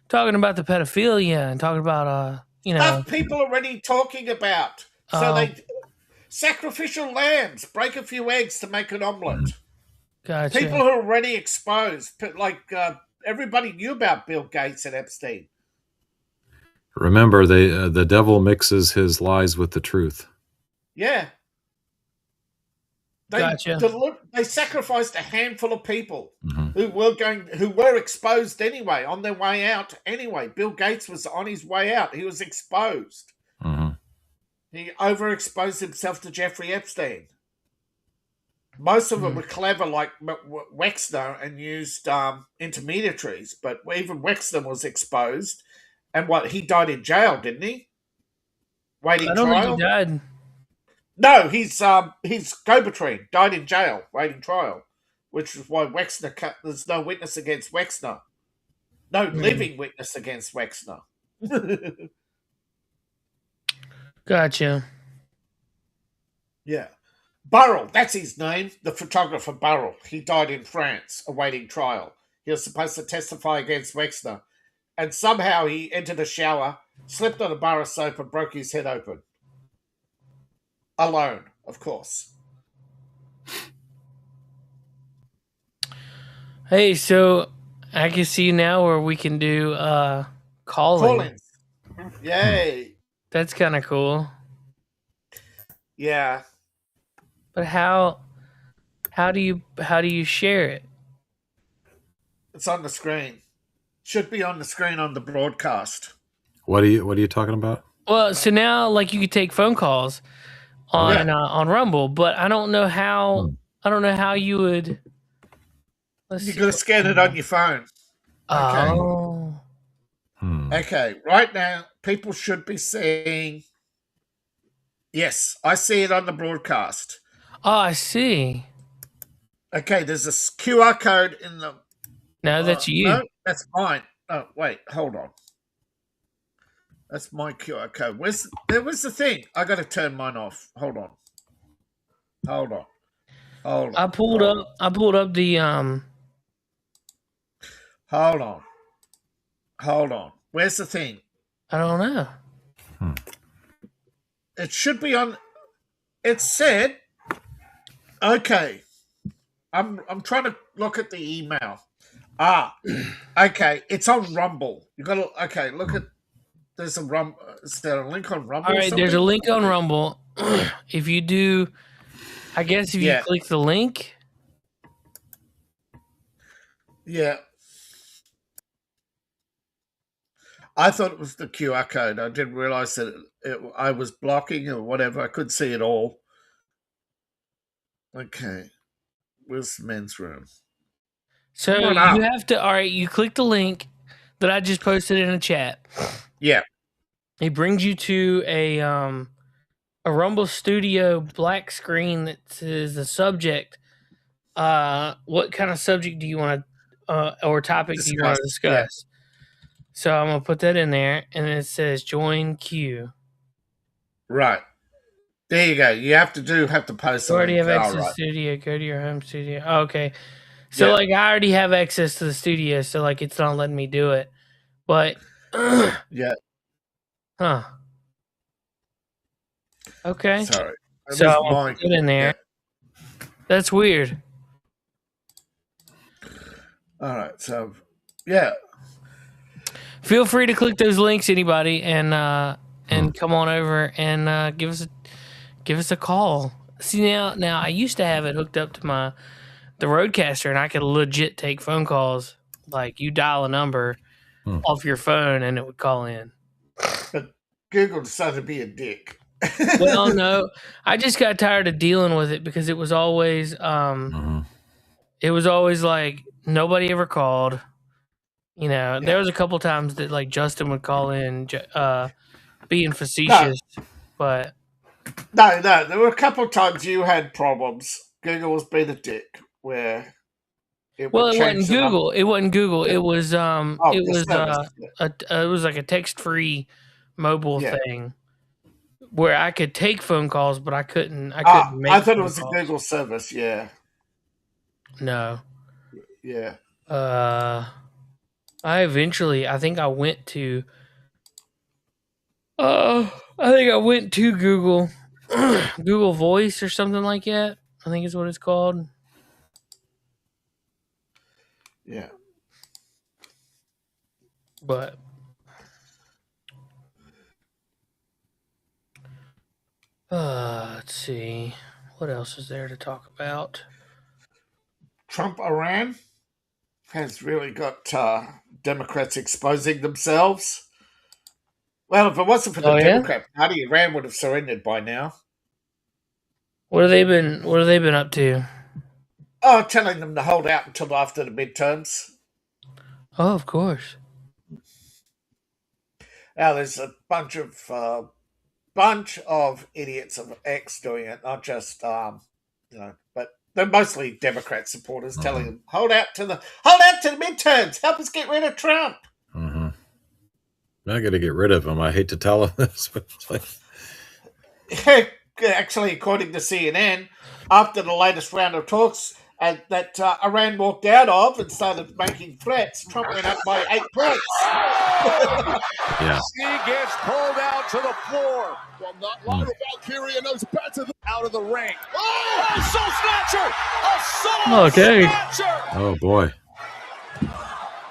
[SPEAKER 2] talking about the pedophilia and talking about
[SPEAKER 4] stuff people are already talking about. So they sacrificial lambs, break a few eggs to make an omelet.
[SPEAKER 2] Gotcha.
[SPEAKER 4] People who are already exposed, like everybody knew about Bill Gates and Epstein.
[SPEAKER 3] Remember, the devil mixes his lies with the truth.
[SPEAKER 4] Yeah.
[SPEAKER 2] Gotcha.
[SPEAKER 4] They sacrificed a handful of people who were exposed anyway, on their way out anyway. Bill Gates was on his way out. He was exposed. He overexposed himself to Jeffrey Epstein. Most of them were clever, like Wexner, and used intermediaries. But even Wexner was exposed. And he died in jail, didn't he? Waiting trial?
[SPEAKER 2] I don't think he died.
[SPEAKER 4] No, he's go-between. Died in jail, waiting trial, which is why Wexner. There's no witness against Wexner. No living witness against Wexner.
[SPEAKER 2] Gotcha.
[SPEAKER 4] Yeah. Burrell, that's his name, the photographer Burrell. He died in France, awaiting trial. He was supposed to testify against Wexner. And somehow he entered a shower, slipped on a bar of soap, and broke his head open. Alone, of course.
[SPEAKER 2] Hey, so I can see now where we can do call-ins.
[SPEAKER 4] Yay.
[SPEAKER 2] That's kind of cool.
[SPEAKER 4] Yeah.
[SPEAKER 2] But how do you share it?
[SPEAKER 4] It's on the screen. Should be on the screen on the broadcast.
[SPEAKER 3] What are you talking about?
[SPEAKER 2] Well, so now like you could take phone calls on Rumble, but I don't know how you would.
[SPEAKER 4] You're gonna scan it on your phone. Okay.
[SPEAKER 2] Oh.
[SPEAKER 4] Okay. Right now, people should be seeing. Yes, I see it on the broadcast.
[SPEAKER 2] Oh, I see.
[SPEAKER 4] Okay, there's a QR code in the.
[SPEAKER 2] No, that's you.
[SPEAKER 4] No, that's mine. Oh, wait, hold on. That's my QR code. Where's the thing? I got to turn mine off. Hold on.
[SPEAKER 2] I pulled up the
[SPEAKER 4] Hold on. Where's the thing?
[SPEAKER 2] I don't know.
[SPEAKER 4] It should be on. It said. Okay. I'm trying to look at the email. Okay. It's on Rumble. You got to. Okay. Look at. There's a Rumble. Is there a link on Rumble?
[SPEAKER 2] All right. There's a link on Rumble. If you do, I guess if you click the link.
[SPEAKER 4] Yeah. I thought it was the QR code. I didn't realize that I was blocking or whatever. I couldn't see it all. Okay. Where's the men's room?
[SPEAKER 2] So you have to, all right, you click the link that I just posted in a chat.
[SPEAKER 4] Yeah.
[SPEAKER 2] It brings you to a Rumble Studio black screen that says the subject. What kind of subject do you want to, or topic do you want to discuss? Yeah. So I'm going to put that in there, and it says join queue.
[SPEAKER 4] Right. There you go. You have to post.
[SPEAKER 2] You already have access to the studio. Go to your home studio. Oh, okay. So, I already have access to the studio, so, it's not letting me do it. But,
[SPEAKER 4] yeah.
[SPEAKER 2] Huh. Okay.
[SPEAKER 4] Sorry.
[SPEAKER 2] So I'll put it in there. Yeah. That's weird.
[SPEAKER 4] All right. So, yeah.
[SPEAKER 2] Feel free to click those links, anybody, and come on over and give us a call. See now I used to have it hooked up to the Roadcaster, and I could legit take phone calls. Like you dial a number off your phone, and it would call in.
[SPEAKER 4] But Google decided to be a dick.
[SPEAKER 2] Well, no, I just got tired of dealing with it because it was always like nobody ever called. You know, there was a couple times that Justin would call in, being facetious, but
[SPEAKER 4] no, there were a couple times you had problems. Google was being a dick where.
[SPEAKER 2] It wasn't Google. It wasn't Google. It was it was like a text-free mobile thing where I could take phone calls, but I couldn't make.
[SPEAKER 4] I thought it was a Google service. Yeah.
[SPEAKER 2] No.
[SPEAKER 4] Yeah.
[SPEAKER 2] I think I went to Google Google Voice or something like that. I think is what it's called.
[SPEAKER 4] Yeah.
[SPEAKER 2] But let's see. What else is there to talk about?
[SPEAKER 4] Trump Iran has really got Democrats exposing themselves. Well, if it wasn't for the Democrat Party, Iran would have surrendered by now.
[SPEAKER 2] What have they been up to?
[SPEAKER 4] Oh, telling them to hold out until after the midterms.
[SPEAKER 2] Oh, of course.
[SPEAKER 4] Now, there's a bunch of bunch of idiots of X doing it, not just but they're mostly Democrat supporters telling them, hold out to the midterms, help us get rid of Trump.
[SPEAKER 3] Mm-hmm. Not going to get rid of him. I hate to tell him this, but it's like...
[SPEAKER 4] Actually, according to CNN, after the latest round of talks that Iran walked out of and started making threats, Trump went up by 8 points.
[SPEAKER 3] Yeah.
[SPEAKER 5] She gets pulled out to the floor. Well, not long the Valkyria knows better out of the ring. Oh, a soul snatcher! A soul snatcher!
[SPEAKER 3] Oh, boy.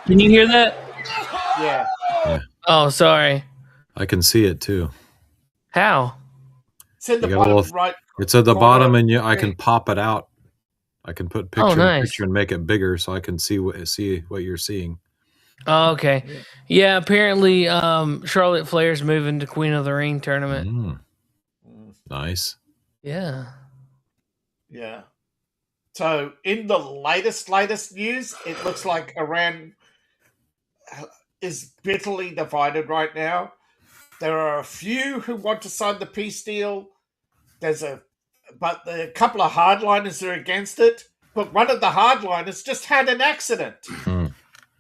[SPEAKER 2] Can you hear that?
[SPEAKER 4] Yeah.
[SPEAKER 2] Oh, sorry.
[SPEAKER 3] I can see it, too.
[SPEAKER 2] How?
[SPEAKER 4] It's in the bottom right.
[SPEAKER 3] It's at the bottom, and I can pop it out. I can put picture in picture and make it bigger so I can see what you're seeing.
[SPEAKER 2] Oh, okay. Yeah, apparently Charlotte Flair's moving to Queen of the Ring tournament.
[SPEAKER 3] Nice.
[SPEAKER 2] Yeah.
[SPEAKER 4] Yeah. So in the latest news, it looks like Iran is bitterly divided right now. There are a few who want to sign the peace deal. But a couple of hardliners are against it. But one of the hardliners just had an accident.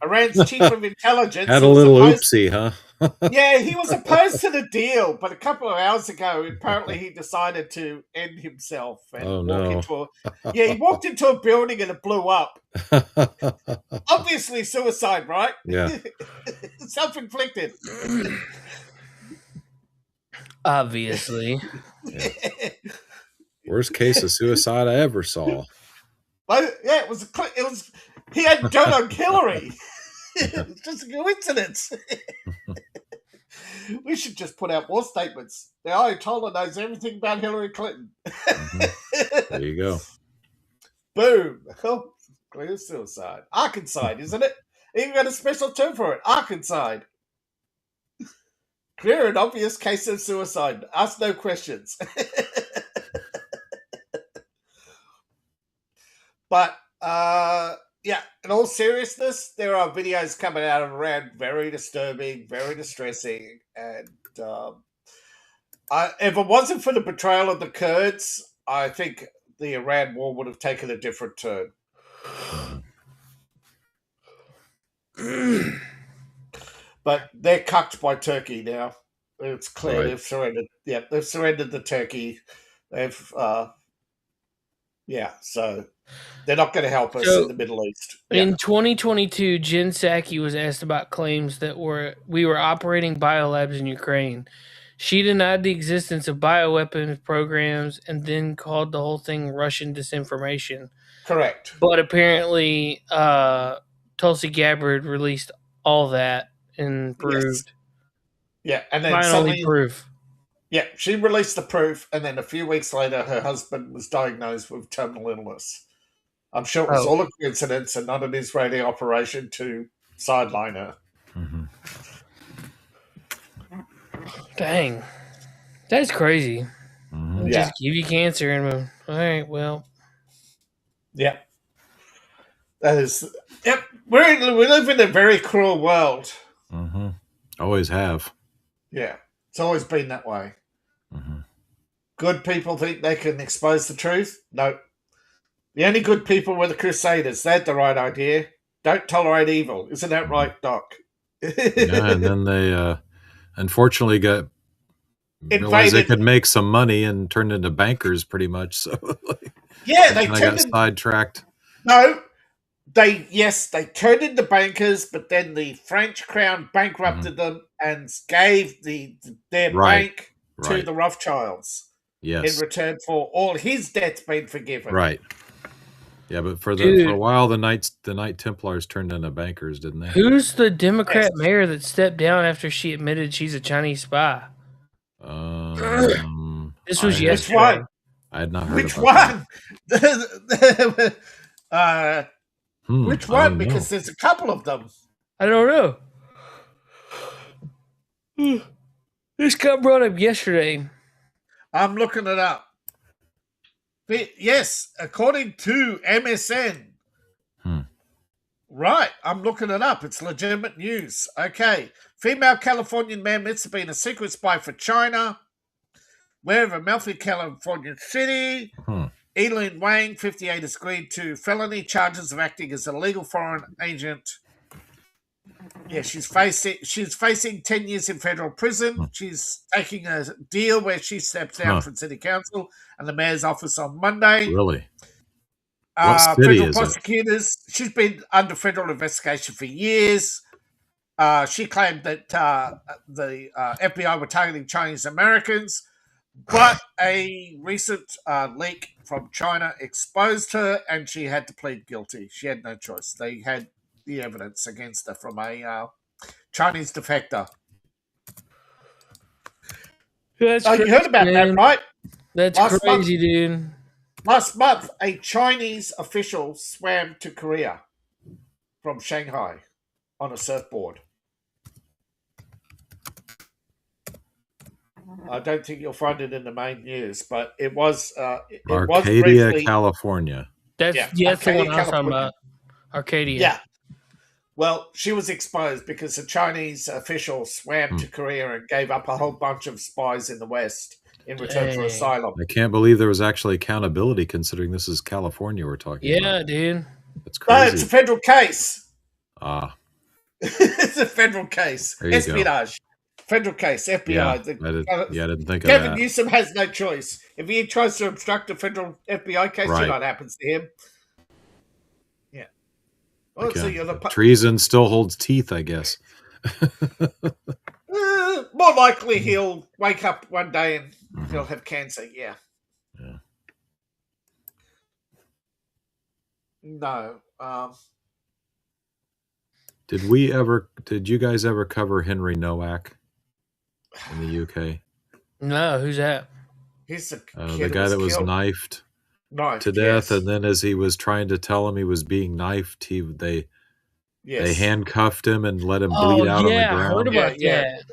[SPEAKER 4] Iran's chief of intelligence
[SPEAKER 3] had a little oopsie, huh?
[SPEAKER 4] Yeah, he was opposed to the deal, but a couple of hours ago, apparently he decided to end himself. And he walked into a building and it blew up. Obviously suicide, right?
[SPEAKER 3] Yeah.
[SPEAKER 4] Self-inflicted.
[SPEAKER 2] Obviously.
[SPEAKER 3] Yeah. Worst case of suicide I ever saw.
[SPEAKER 4] But yeah, it was. He had dirt on Hillary. It's just a coincidence. We should just put out more statements. The Ayatollah knows everything about Hillary Clinton.
[SPEAKER 3] There you go.
[SPEAKER 4] Boom. Oh, clear suicide. Arkancide, isn't it? Even got a special term for it. Arkancide. Clear and obvious case of suicide. Ask no questions. But, in all seriousness, there are videos coming out of Iran very disturbing, very distressing. And if it wasn't for the betrayal of the Kurds, I think the Iran war would have taken a different turn. But they're cucked by Turkey now. It's clear they've surrendered. Yeah, they've surrendered to Turkey. They've, so they're not going to help us in the Middle East. Yeah.
[SPEAKER 2] In 2022, Jen Psaki was asked about claims that we were operating biolabs in Ukraine. She denied the existence of bioweapons programs and then called the whole thing Russian disinformation.
[SPEAKER 4] Correct.
[SPEAKER 2] But apparently, Tulsi Gabbard released all that and proved.
[SPEAKER 4] Yes. Yeah, and then
[SPEAKER 2] finally proof.
[SPEAKER 4] Yeah, she released the proof, and then a few weeks later, her husband was diagnosed with terminal illness. I'm sure it was all a coincidence and not an Israeli operation to sideline her.
[SPEAKER 3] Mm-hmm.
[SPEAKER 2] Dang. That's crazy.
[SPEAKER 3] Mm-hmm.
[SPEAKER 2] Just give you cancer and all right, well.
[SPEAKER 4] Yeah. That is... Yep. We live in a very cruel world.
[SPEAKER 3] Mm-hmm. Always have.
[SPEAKER 4] Yeah. It's always been that way.
[SPEAKER 3] Mm-hmm.
[SPEAKER 4] Good people think they can expose the truth? No. The only good people were the Crusaders. They had the right idea. Don't tolerate evil. Isn't that right, Doc?
[SPEAKER 3] Yeah, and then they unfortunately realized they could make some money and turned into bankers pretty much. So they got sidetracked.
[SPEAKER 4] No. They turned into bankers, but then the French crown bankrupted them and gave their bank to the Rothschilds.
[SPEAKER 3] Yes.
[SPEAKER 4] In return for all his debts being forgiven.
[SPEAKER 3] Right. Yeah, but for a while the Knight Templars turned into bankers, didn't they?
[SPEAKER 2] Who's the Democrat mayor that stepped down after she admitted she's a Chinese spy? This was yesterday.
[SPEAKER 3] I had not heard
[SPEAKER 4] Which
[SPEAKER 3] about
[SPEAKER 4] one? Which one? Because there's a couple of them.
[SPEAKER 2] I don't know. This got brought up yesterday.
[SPEAKER 4] I'm looking it up. Yes, according to MSN. Right, I'm looking it up. It's legitimate news. Okay. Female Californian man admits to being a secret spy for China. wherever Melfi, California City. Eileen Wang, 58, has agreed to felony charges of acting as a legal foreign agent. Yeah, she's facing 10 years in federal prison. She's taking a deal where she steps down from city council and the mayor's office on Monday.
[SPEAKER 3] Really? What city
[SPEAKER 4] federal
[SPEAKER 3] is
[SPEAKER 4] prosecutors. She's been under federal investigation for years. She claimed that the FBI were targeting Chinese Americans, but a recent leak from China exposed her, and she had to plead guilty. She had no choice. They had the evidence against her from a Chinese defector.
[SPEAKER 2] That's
[SPEAKER 4] you heard about that, right?
[SPEAKER 2] That's crazy, dude.
[SPEAKER 4] Last month, a Chinese official swam to Korea from Shanghai on a surfboard. I don't think you'll find it in the main news, but it was
[SPEAKER 3] Arcadia, California.
[SPEAKER 2] That's the one I was talking about. Arcadia.
[SPEAKER 4] Yeah. Well, she was exposed because a Chinese official swam to Korea and gave up a whole bunch of spies in the West in return for asylum.
[SPEAKER 3] I can't believe there was actually accountability considering this is California we're talking about.
[SPEAKER 2] Yeah, dude.
[SPEAKER 3] That's crazy.
[SPEAKER 4] No, it's a federal case. It's a federal case. Espionage. Federal case, FBI.
[SPEAKER 3] Yeah, I didn't think of
[SPEAKER 4] Gavin
[SPEAKER 3] that.
[SPEAKER 4] Newsom has no choice. If he tries to obstruct a federal FBI case, you know what happens to him. Yeah. Well, so
[SPEAKER 3] treason still holds teeth, I guess.
[SPEAKER 4] More likely he'll wake up one day and he'll have cancer, yeah. No.
[SPEAKER 3] Did you guys ever cover Henry Nowak in the UK?
[SPEAKER 2] No, who's that?
[SPEAKER 4] He's the
[SPEAKER 3] guy that was knifed to death, and then as he was trying to tell him he was being knifed, they handcuffed him and let him bleed out on the ground.
[SPEAKER 2] I heard about that.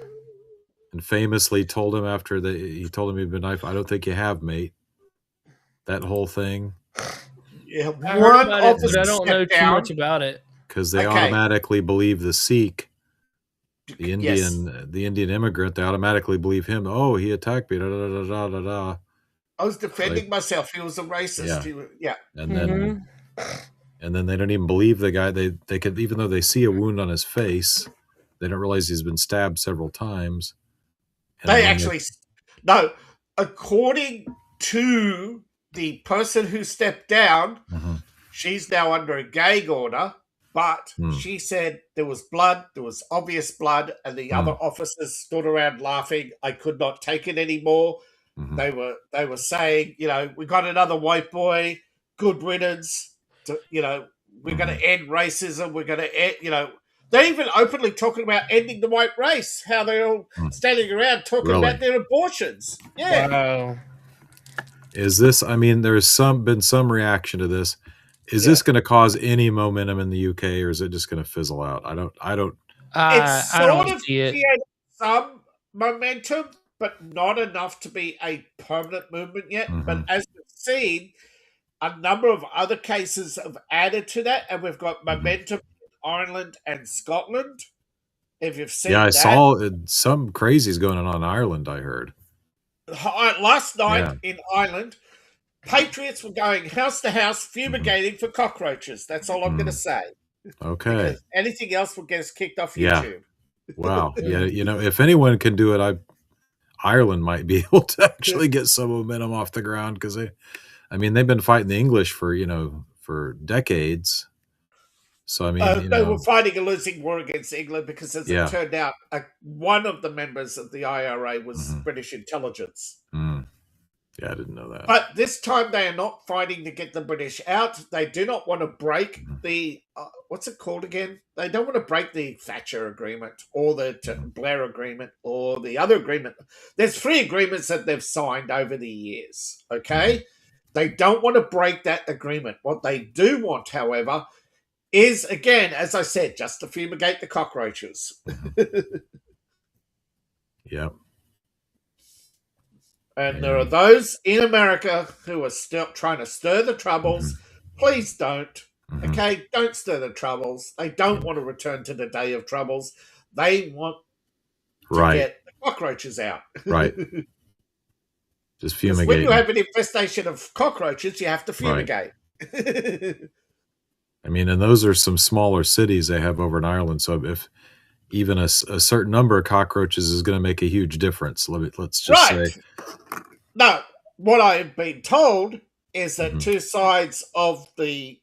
[SPEAKER 3] And famously told him after he told him he'd been knifed, "I don't think you have, mate." That whole thing.
[SPEAKER 4] Yeah,
[SPEAKER 2] I heard about it, but I don't know too much about it.
[SPEAKER 3] Because they automatically believe the Sikh, the Indian immigrant. They automatically believe him. Oh, he attacked me. Da, da, da, da, da, da.
[SPEAKER 4] I was defending myself. He was a racist.
[SPEAKER 3] And then they don't even believe the guy. They could, even though they see a wound on his face, they don't realize he's been stabbed several times.
[SPEAKER 4] According to the person who stepped down, she's now under a gag order, but she said there was blood, there was obvious blood, and the other officers stood around laughing. I could not take it anymore. They were saying, we got another white boy, good riddance. We're going to end racism. We're going to end, they're even openly talking about ending the white race, how they're all standing around talking about their abortions. Yeah.
[SPEAKER 2] Wow.
[SPEAKER 3] Is this, there's been some reaction to this. Is this going to cause any momentum in the UK, or is it just going to fizzle out? I don't.
[SPEAKER 4] It's sort
[SPEAKER 2] of
[SPEAKER 4] created some momentum, but not enough to be a permanent movement yet. But as we've seen, a number of other cases have added to that, and we've got momentum in Ireland and Scotland. If you've seen
[SPEAKER 3] I saw some crazies going on in Ireland, I heard.
[SPEAKER 4] Last night in Ireland, patriots were going house to house fumigating for cockroaches. That's all I'm going to say.
[SPEAKER 3] Okay.
[SPEAKER 4] Because anything else will get us kicked off YouTube.
[SPEAKER 3] Wow. If anyone can do it, Ireland might be able to actually get some momentum off the ground, because they've been fighting the English for decades. So
[SPEAKER 4] they were fighting a losing war against England because, as it turned out, one of the members of the IRA was British intelligence.
[SPEAKER 3] Yeah, I didn't know that.
[SPEAKER 4] But this time they are not fighting to get the British out. They do not want to break the what's it called again? They don't want to break the Thatcher Agreement or the Blair Agreement or the other agreement. There's 3 agreements that they've signed over the years. Okay, they don't want to break that agreement. What they do want, however, is, again, as I said, just to fumigate the cockroaches.
[SPEAKER 3] Yep.
[SPEAKER 4] And there are those in America who are still trying to stir the troubles. Please don't. Okay? Don't stir the troubles. They don't want to return to the day of troubles. They want to get the cockroaches out.
[SPEAKER 3] Right. Just
[SPEAKER 4] Because
[SPEAKER 3] fumigate.
[SPEAKER 4] when you have an infestation of cockroaches, you have to fumigate.
[SPEAKER 3] I mean, and those are some smaller cities they have over in Ireland. So if even a certain number of cockroaches is going to make a huge difference, let's just say.
[SPEAKER 4] No, what I've been told is that two sides of the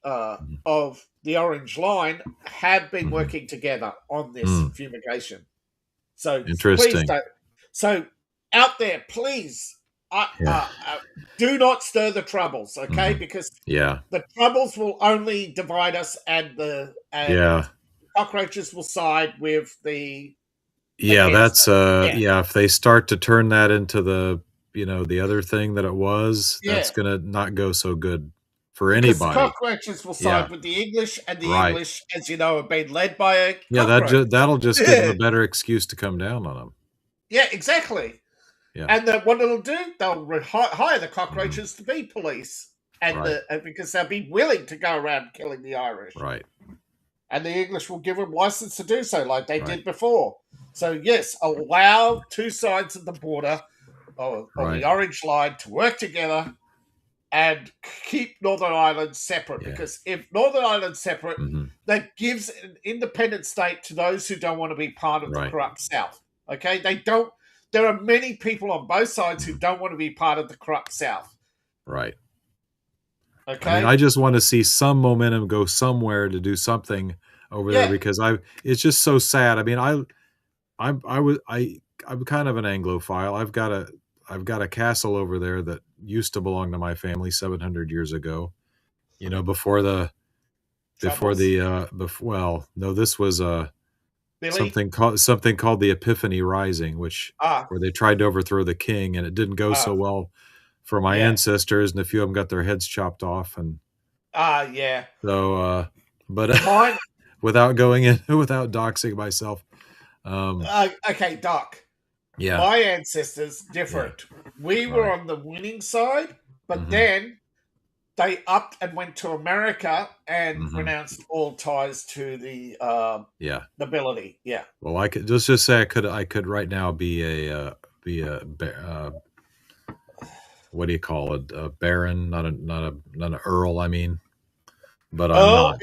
[SPEAKER 4] orange line have been working together on this fumigation. So please don't. So out there, please do not stir the troubles, okay? Because the troubles will only divide us, and cockroaches will side with the.
[SPEAKER 3] That's if they start to turn that into the the other thing that it was, that's gonna not go so good for anybody.
[SPEAKER 4] The cockroaches will side with the English, and the English, as you know, have been led by a cockroach.
[SPEAKER 3] That'll just give them a better excuse to come down on them.
[SPEAKER 4] Yeah, exactly. Yeah. And what it'll do, they'll hire the cockroaches to be police, and because they'll be willing to go around killing the Irish.
[SPEAKER 3] Right.
[SPEAKER 4] And the English will give them license to do so, like they did before. So yes, allow two sides of the border of the orange line to work together and keep Northern Ireland separate. Because if Northern Ireland's separate, that gives an independent state to those who don't want to be part of the corrupt South. Okay, they don't. There are many people on both sides who don't want to be part of the corrupt South.
[SPEAKER 3] Right.
[SPEAKER 4] Okay.
[SPEAKER 3] I mean, I just want to see some momentum go somewhere to do something over there, because it's just so sad. I mean, I'm kind of an Anglophile. I've got a castle over there that used to belong to my family 700 years ago. Before this was something called the Epiphany Rising, where they tried to overthrow the king, and it didn't go so well for my ancestors, and a few of them got their heads chopped off, and so but without doxing myself.
[SPEAKER 4] Okay, Doc. Yeah. My ancestors different. We were on the winning side, but then they upped and went to America and renounced all ties to the nobility. Yeah.
[SPEAKER 3] Well, I could just say I could right now be a what do you call it? A baron, not an earl. I mean, but
[SPEAKER 4] Earl
[SPEAKER 3] I'm not.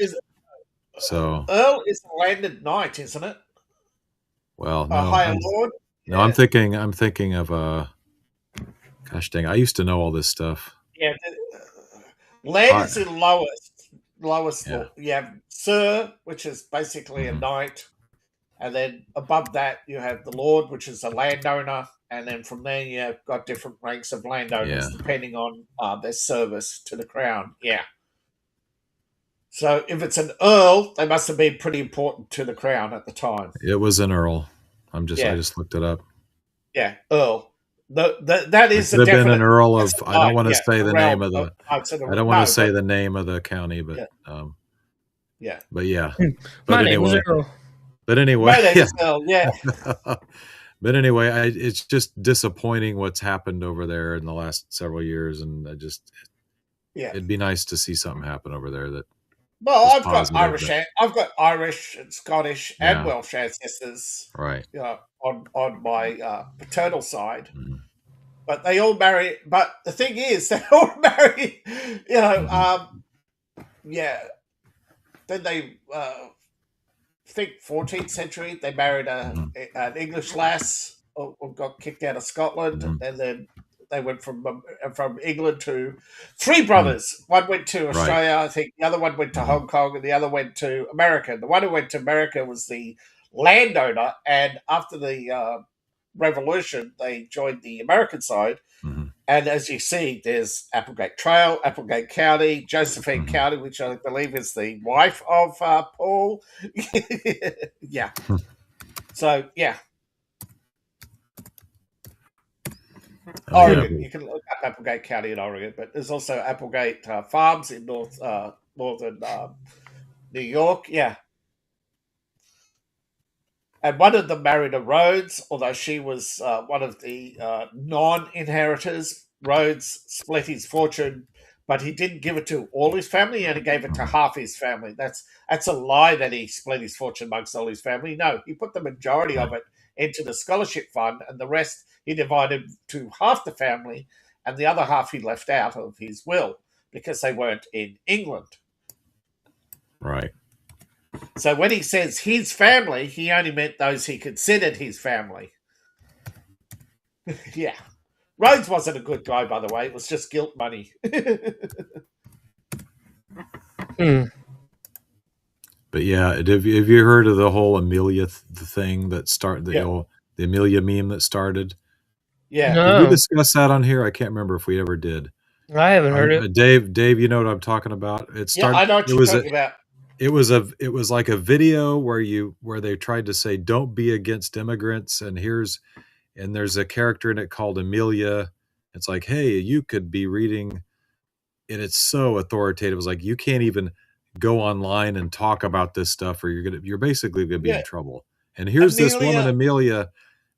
[SPEAKER 4] Earl is a landed knight, isn't it?
[SPEAKER 3] Well, no,
[SPEAKER 4] a higher lord.
[SPEAKER 3] No, I'm thinking of gosh dang, I used to know all this stuff.
[SPEAKER 4] Yeah, land is the lowest. Yeah. You have Sir, which is basically a knight, and then above that you have the Lord, which is a landowner, and then from there you have got different ranks of landowners depending on their service to the crown. Yeah. So if it's an earl, they must have been pretty important to the crown at the time.
[SPEAKER 3] It was an earl. I just looked it up.
[SPEAKER 4] Yeah, earl. That is
[SPEAKER 3] a definite. Been an earl of. I don't want to say the name of the. I don't want to say the name of the county, but But yeah.
[SPEAKER 2] My name was Earl.
[SPEAKER 3] But anyway,
[SPEAKER 4] my name is Earl. Yeah.
[SPEAKER 3] But anyway, it's just disappointing what's happened over there in the last several years, and it'd be nice to see something happen over there that.
[SPEAKER 4] Well, I've got Irish and Scottish and Welsh ancestors,
[SPEAKER 3] right?
[SPEAKER 4] On my paternal side, but they all marry. But the thing is, they all marry. Then they think 14th century they married an English lass, or got kicked out of Scotland, and then. They went from England to three brothers. One went to Australia, I think. The other one went to Hong Kong, and the other went to America. The one who went to America was the landowner, and after the Revolution, they joined the American side. And as you see, there's Applegate Trail, Applegate County, Josephine County, which I believe is the wife of Paul. Yeah. So, yeah. Oregon. You can look up Applegate County in Oregon, but there's also Applegate Farms in northern New York. Yeah. And one of them married a Rhodes, although she was one of the non-inheritors. Rhodes split his fortune, but he didn't give it to all his family. He only gave it to half his family. That's a lie that he split his fortune amongst all his family. No, he put the majority of it into the scholarship fund, and the rest he divided to half the family, and the other half he left out of his will because they weren't in England.
[SPEAKER 3] Right.
[SPEAKER 4] So when he says his family, he only meant those he considered his family. Yeah. Rhodes wasn't a good guy, by the way. It was just guilt money.
[SPEAKER 3] But yeah, have you heard of the whole Amelia thing that started, the Amelia meme that started?
[SPEAKER 4] Yeah.
[SPEAKER 3] Did we discuss that on here? I can't remember if we ever did.
[SPEAKER 2] I haven't heard it.
[SPEAKER 3] Dave, you know what I'm talking about? It started,
[SPEAKER 4] I know what you're talking about.
[SPEAKER 3] It was like a video where they tried to say don't be against immigrants, and there's a character in it called Amelia. It's like, hey, you could be reading, and it's so authoritative. It's like you can't even go online and talk about this stuff, or you're basically gonna be in trouble. And here's this woman Amelia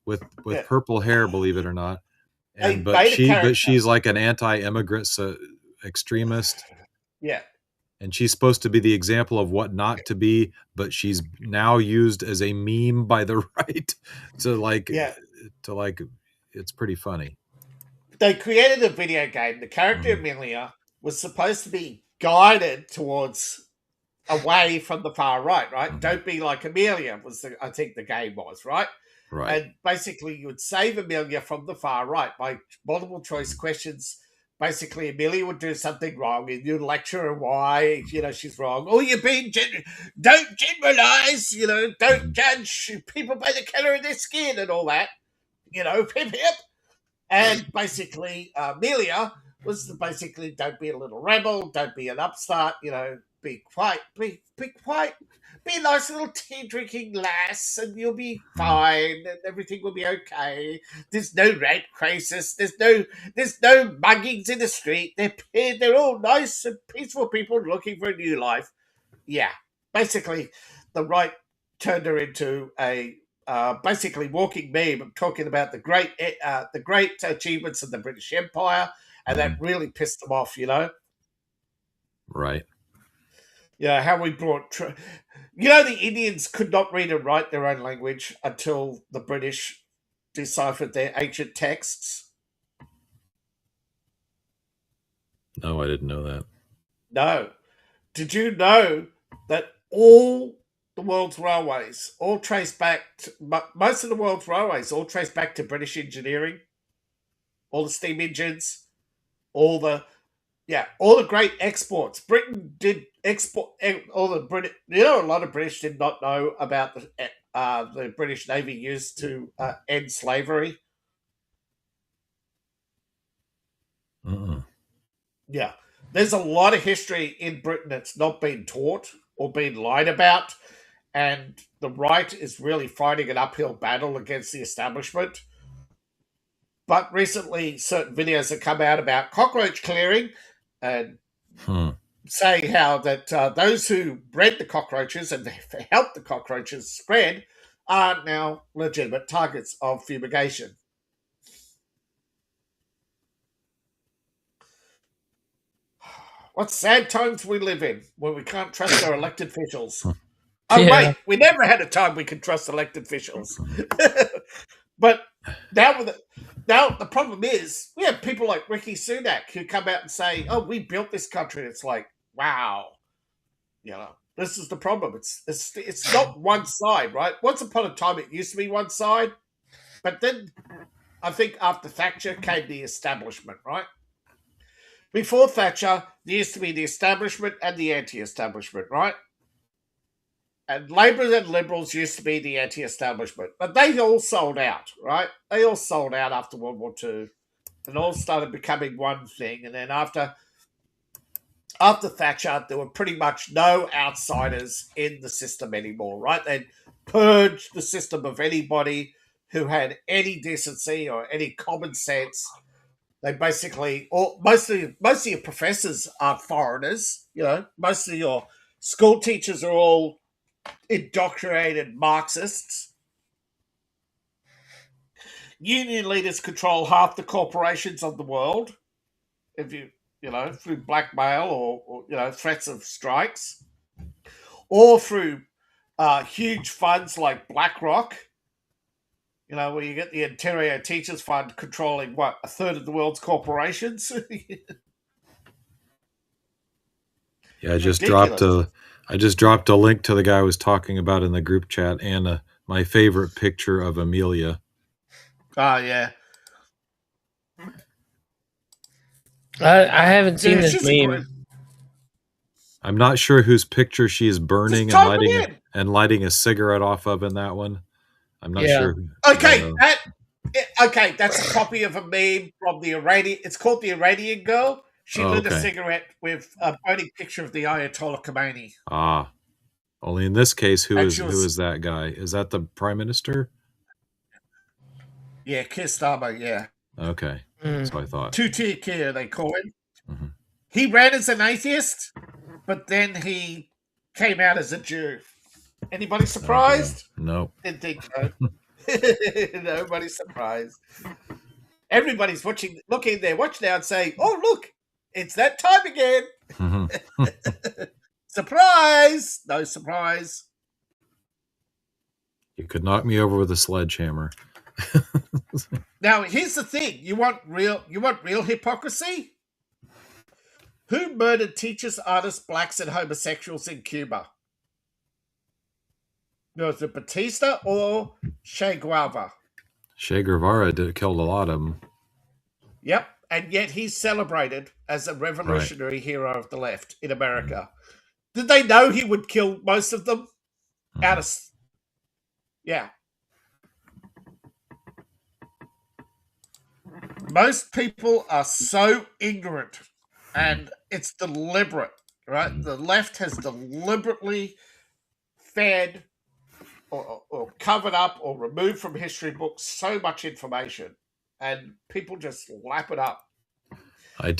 [SPEAKER 3] with purple hair, believe it or not, but she's like an anti-immigrant extremist.
[SPEAKER 4] Yeah.
[SPEAKER 3] And she's supposed to be the example of what not to be, but she's now used as a meme by the right it's pretty funny.
[SPEAKER 4] They created a video game. The character Amelia was supposed to be guided towards away from the far right? Don't be like Amelia I think the game was, right?
[SPEAKER 3] Right.
[SPEAKER 4] And basically you would save Amelia from the far right by multiple choice questions. Basically, Amelia would do something wrong, and you'd lecture her why, she's wrong. Oh, you're being don't generalize, don't judge people by the color of their skin and all that, pip hip. And basically, Amelia was basically don't be a little rebel, don't be an upstart, be quiet, be quiet. Be a nice little tea-drinking lass, and you'll be fine, and everything will be okay. There's no rape crisis. There's no muggings in the street. They're all nice and peaceful people looking for a new life. Yeah, basically, the right turned her into a basically walking meme, talking about the great achievements of the British Empire, and that really pissed them off.
[SPEAKER 3] Right.
[SPEAKER 4] Yeah, how we brought. The Indians could not read and write their own language until the British deciphered their ancient texts.
[SPEAKER 3] No, I didn't know that.
[SPEAKER 4] No. Did you know that all the world's railways all trace back to, most of the world's railways all trace back to British engineering? All the steam engines, all the great exports. Britain did export all the British. A lot of British did not know about the British Navy used to end slavery. Yeah, there's a lot of history in Britain that's not been taught or been lied about, and the right is really fighting an uphill battle against the establishment. But recently, certain videos have come out about cockroach clearing and saying how that those who bred the cockroaches and helped the cockroaches spread are now legitimate targets of fumigation. What sad times we live in when we can't trust our elected officials. Wait, we never had a time we could trust elected officials. But now the problem is we have people like Rishi Sunak who come out and say, "Oh, we built this country." It's like, wow, this is the problem. It's not one side, right? Once upon a time, it used to be one side, but then I think after Thatcher came the establishment, right? Before Thatcher, there used to be the establishment and the anti-establishment, right? And Labour and Liberals used to be the anti-establishment. But they all sold out, right? They all sold out after World War II and all started becoming one thing. And then after Thatcher, there were pretty much no outsiders in the system anymore, right? They'd purged the system of anybody who had any decency or any common sense. They basically, most of your professors are foreigners, most of your school teachers are all indoctrinated Marxists. Union leaders control half the corporations of the world, if through blackmail or threats of strikes, or through huge funds like BlackRock. You know, where you get the Ontario Teachers Fund controlling, what, a third of the world's corporations?
[SPEAKER 3] Yeah, I just dropped a link to the guy I was talking about in the group chat and my favorite picture of Amelia.
[SPEAKER 4] Oh, yeah.
[SPEAKER 2] I haven't seen this meme.
[SPEAKER 3] I'm not sure whose picture she is burning and lighting a cigarette off of in that one. I'm not sure.
[SPEAKER 4] Okay, that's a copy of a meme from the Iranian. It's called the Iranian Girl. She lit a cigarette with a burning picture of the Ayatollah Khomeini.
[SPEAKER 3] Ah, only in this case, who is that guy? Is that the Prime Minister?
[SPEAKER 4] Yeah, Keir Starmer. Yeah.
[SPEAKER 3] Okay, that's what I thought.
[SPEAKER 4] Two-tier Keir, they call him. Mm-hmm. He ran as an atheist, but then he came out as a Jew. Anybody surprised?
[SPEAKER 3] No.
[SPEAKER 4] Didn't think so. Nobody's surprised. Everybody's looking at their watch now and saying, "Oh, look, it's that time again." Mm-hmm. Surprise! No surprise.
[SPEAKER 3] You could knock me over with a sledgehammer.
[SPEAKER 4] Now, here's the thing: you want real hypocrisy? Who murdered teachers, artists, blacks, and homosexuals in Cuba? Was it Batista or Che Guevara?
[SPEAKER 3] Che Guevara killed a lot of them.
[SPEAKER 4] Yep, and yet he's celebrated as a revolutionary hero of the left in America. Did they know he would kill most of them? Yeah. Most people are so ignorant, and it's deliberate, right? The left has deliberately fed or covered up or removed from history books so much information, and people just lap it up.
[SPEAKER 3] I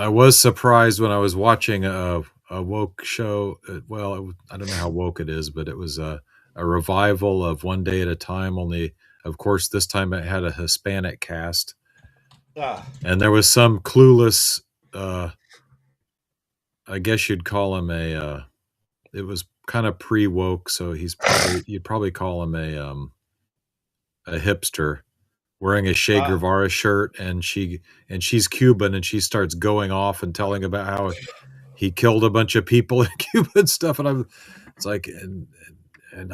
[SPEAKER 3] was surprised when I was watching a woke show. Well, I don't know how woke it is, but it was a revival of One Day at a Time, only, of course, this time it had a Hispanic cast. And there was some clueless, I guess you'd call him it was kind of pre-woke, so you'd probably call him a hipster, wearing a Che Guevara shirt, and she's Cuban, and she starts going off and telling about how he killed a bunch of people in Cuba and stuff, and it's like, and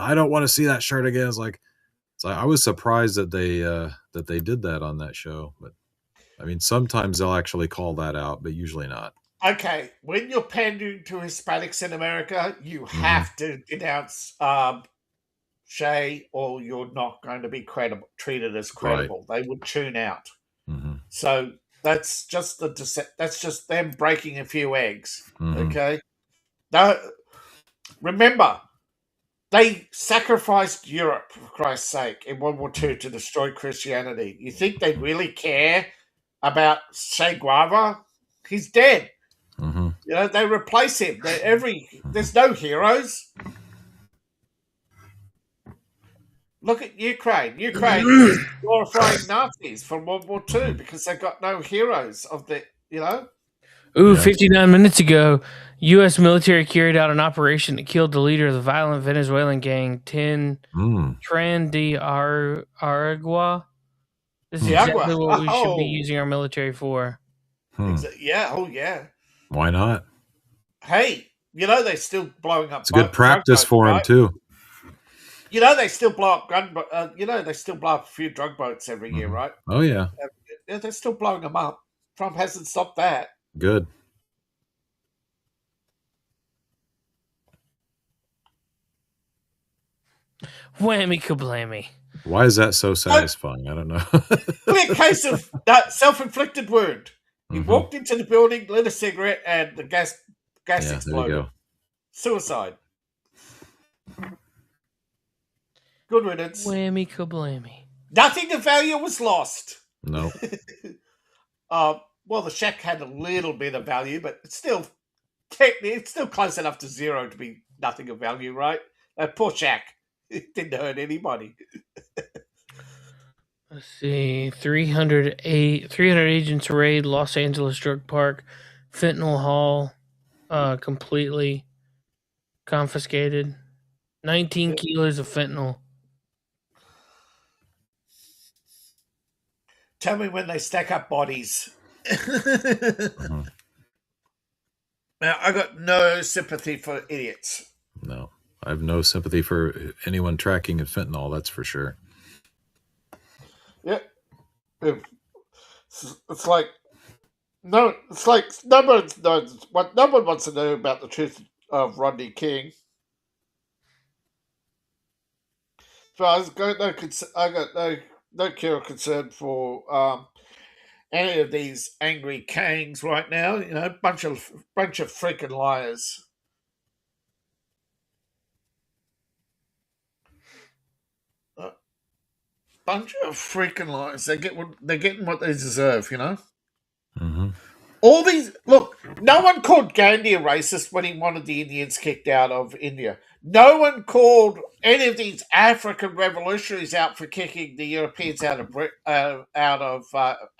[SPEAKER 3] I don't want to see that shirt again. It's like I was surprised that they did that on that show, but I mean, sometimes they'll actually call that out, but usually not.
[SPEAKER 4] Okay, when you're pandering to Hispanics in America, you have to denounce Che, or you're not going to be treated as credible. Right. They would tune out. Mm-hmm. So that's just them breaking a few eggs. Mm-hmm. Okay. Now, remember, they sacrificed Europe, for Christ's sake, in World War II to destroy Christianity. You think they really care about Che Guevara? He's dead. Mm-hmm. You know, they replace him. There's no heroes. Look at Ukraine. Ukraine is glorifying Nazis from World War II because they got no heroes of the, you know.
[SPEAKER 2] 59 minutes ago, U.S. military carried out an operation that killed the leader of the violent Venezuelan gang, Tren de Aragua. This is exactly what we should be using our military for.
[SPEAKER 4] Yeah, yeah.
[SPEAKER 3] Why not?
[SPEAKER 4] Hey, you know, they're still blowing up.
[SPEAKER 3] It's good practice for them, too.
[SPEAKER 4] You know, they still blow up they still blow up a few drug boats every year, right?
[SPEAKER 3] Oh, yeah.
[SPEAKER 4] They're still blowing them up. Trump hasn't stopped that.
[SPEAKER 3] Good.
[SPEAKER 2] Whammy kablammy.
[SPEAKER 3] Why is that so satisfying? I don't know.
[SPEAKER 4] Clear case of that self-inflicted wound. He walked into the building, lit a cigarette, and the gas exploded. There you go. Suicide. Good riddance.
[SPEAKER 2] Whammy kablammy.
[SPEAKER 4] Nothing of value was lost.
[SPEAKER 3] No.
[SPEAKER 4] Well, the shack had a little bit of value, but it's still close enough to zero to be nothing of value, right? That poor shack. It didn't hurt anybody.
[SPEAKER 2] Let's see. 300 agents raid Los Angeles drug park. Fentanyl haul completely confiscated. 19 kilos of fentanyl
[SPEAKER 4] Tell me when they stack up bodies. Now, I got no sympathy for idiots.
[SPEAKER 3] No, I have no sympathy for anyone tracking in fentanyl. That's for sure.
[SPEAKER 4] Yeah, it's like nobody knows what no one wants to know about the truth of Rodney King. So I got no care or concern for any of these angry Kangs right now. You know, bunch of freaking liars. Bunch of freaking liars. They're getting what they deserve. You know.
[SPEAKER 3] Mm-hmm.
[SPEAKER 4] All these look. No one called Gandhi a racist when he wanted the Indians kicked out of India. No one called any of these African revolutionaries out for kicking the Europeans out of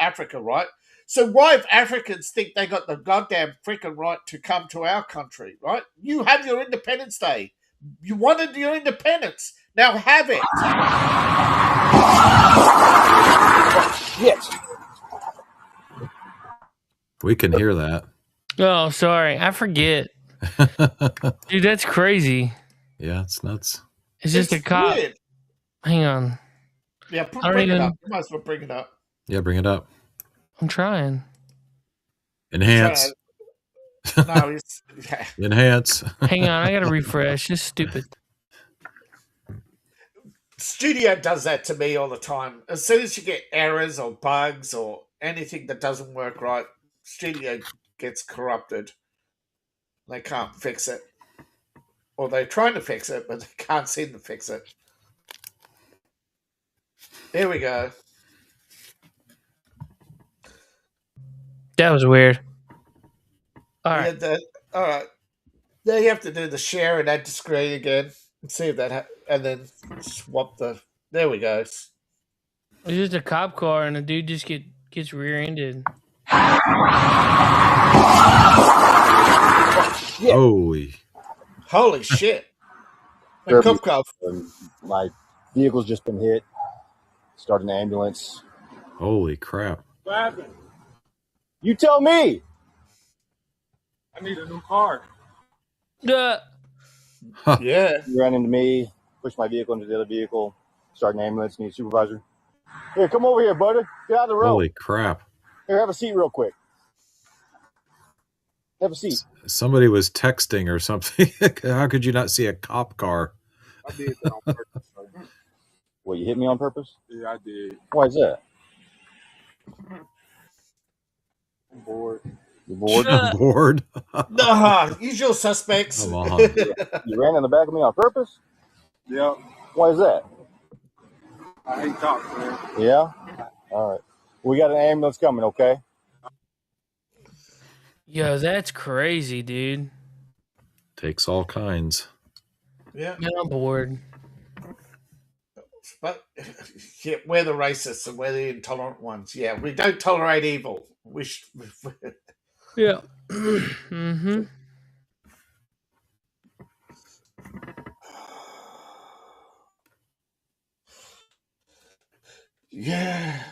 [SPEAKER 4] Africa, right? So why, if Africans think they got the goddamn freaking right to come to our country, right? You have your Independence Day. You wanted your independence. Now have it.
[SPEAKER 6] Yes.
[SPEAKER 3] We can hear that.
[SPEAKER 2] Oh, sorry. I forget. Dude, that's crazy.
[SPEAKER 3] Yeah, it's nuts.
[SPEAKER 2] It's just a cop.
[SPEAKER 4] Weird.
[SPEAKER 2] Hang on.
[SPEAKER 4] Yeah, bring it up. You might as well bring it up.
[SPEAKER 3] Yeah, bring it up.
[SPEAKER 2] I'm trying.
[SPEAKER 3] Enhance.
[SPEAKER 4] No,
[SPEAKER 3] Enhance.
[SPEAKER 2] Hang on, I gotta refresh. It's stupid.
[SPEAKER 4] Studio does that to me all the time. As soon as you get errors or bugs or anything that doesn't work right, Studio gets corrupted. They can't fix it. Or they're trying to fix it, but they can't seem to fix it. There we go.
[SPEAKER 2] That was weird. All right.
[SPEAKER 4] All right. Now you have to do the share and add to screen again. And see if that and then swap the. There we go.
[SPEAKER 2] It's just a cop car, and the dude just gets rear-ended.
[SPEAKER 4] Holy shit! The cop car.
[SPEAKER 6] My vehicle's just been hit. Start an ambulance.
[SPEAKER 3] Holy crap!
[SPEAKER 5] What happened?
[SPEAKER 6] You tell me.
[SPEAKER 5] I need a new car.
[SPEAKER 2] Yeah.
[SPEAKER 6] You ran into me, pushed my vehicle into the other vehicle, start an ambulance, need a supervisor. Here, come over here, buddy. Get out of the road.
[SPEAKER 3] Holy crap.
[SPEAKER 6] Here, have a seat real quick. Have a seat.
[SPEAKER 3] Somebody was texting or something. How could you not see a cop car?
[SPEAKER 5] I did that on purpose.
[SPEAKER 6] Well, you hit me on purpose?
[SPEAKER 5] Yeah, I did.
[SPEAKER 6] Why is that?
[SPEAKER 5] I'm bored.
[SPEAKER 6] You bored?
[SPEAKER 3] I'm bored.
[SPEAKER 4] Nah, usual suspects.
[SPEAKER 3] Come on.
[SPEAKER 6] You ran in the back of me on purpose?
[SPEAKER 5] Yep.
[SPEAKER 6] Why is that?
[SPEAKER 5] I hate cops, man.
[SPEAKER 6] Yeah? All right. We got an ambulance coming, okay?
[SPEAKER 2] Yo, that's crazy, dude.
[SPEAKER 3] Takes all kinds.
[SPEAKER 4] Yeah.
[SPEAKER 2] Man, I'm bored.
[SPEAKER 4] But yeah, we're the racists and we're the intolerant ones. Yeah, we don't tolerate evil.
[SPEAKER 2] Yeah. Mm-hmm.
[SPEAKER 4] Yeah.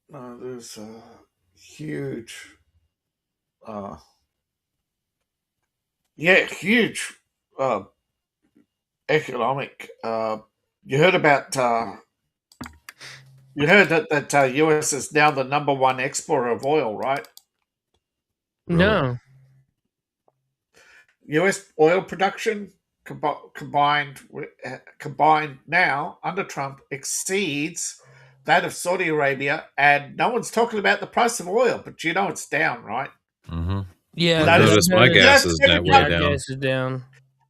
[SPEAKER 4] No, there's a huge, huge economic. You heard about? You heard that US is now the number one exporter of oil, right?
[SPEAKER 2] No.
[SPEAKER 4] US oil production combined now under Trump exceeds that of Saudi Arabia, and no one's talking about the price of oil, but you know it's down, right?
[SPEAKER 3] Mm-hmm.
[SPEAKER 2] Yeah,
[SPEAKER 3] I noticed my gas is way down.
[SPEAKER 2] Gas is down.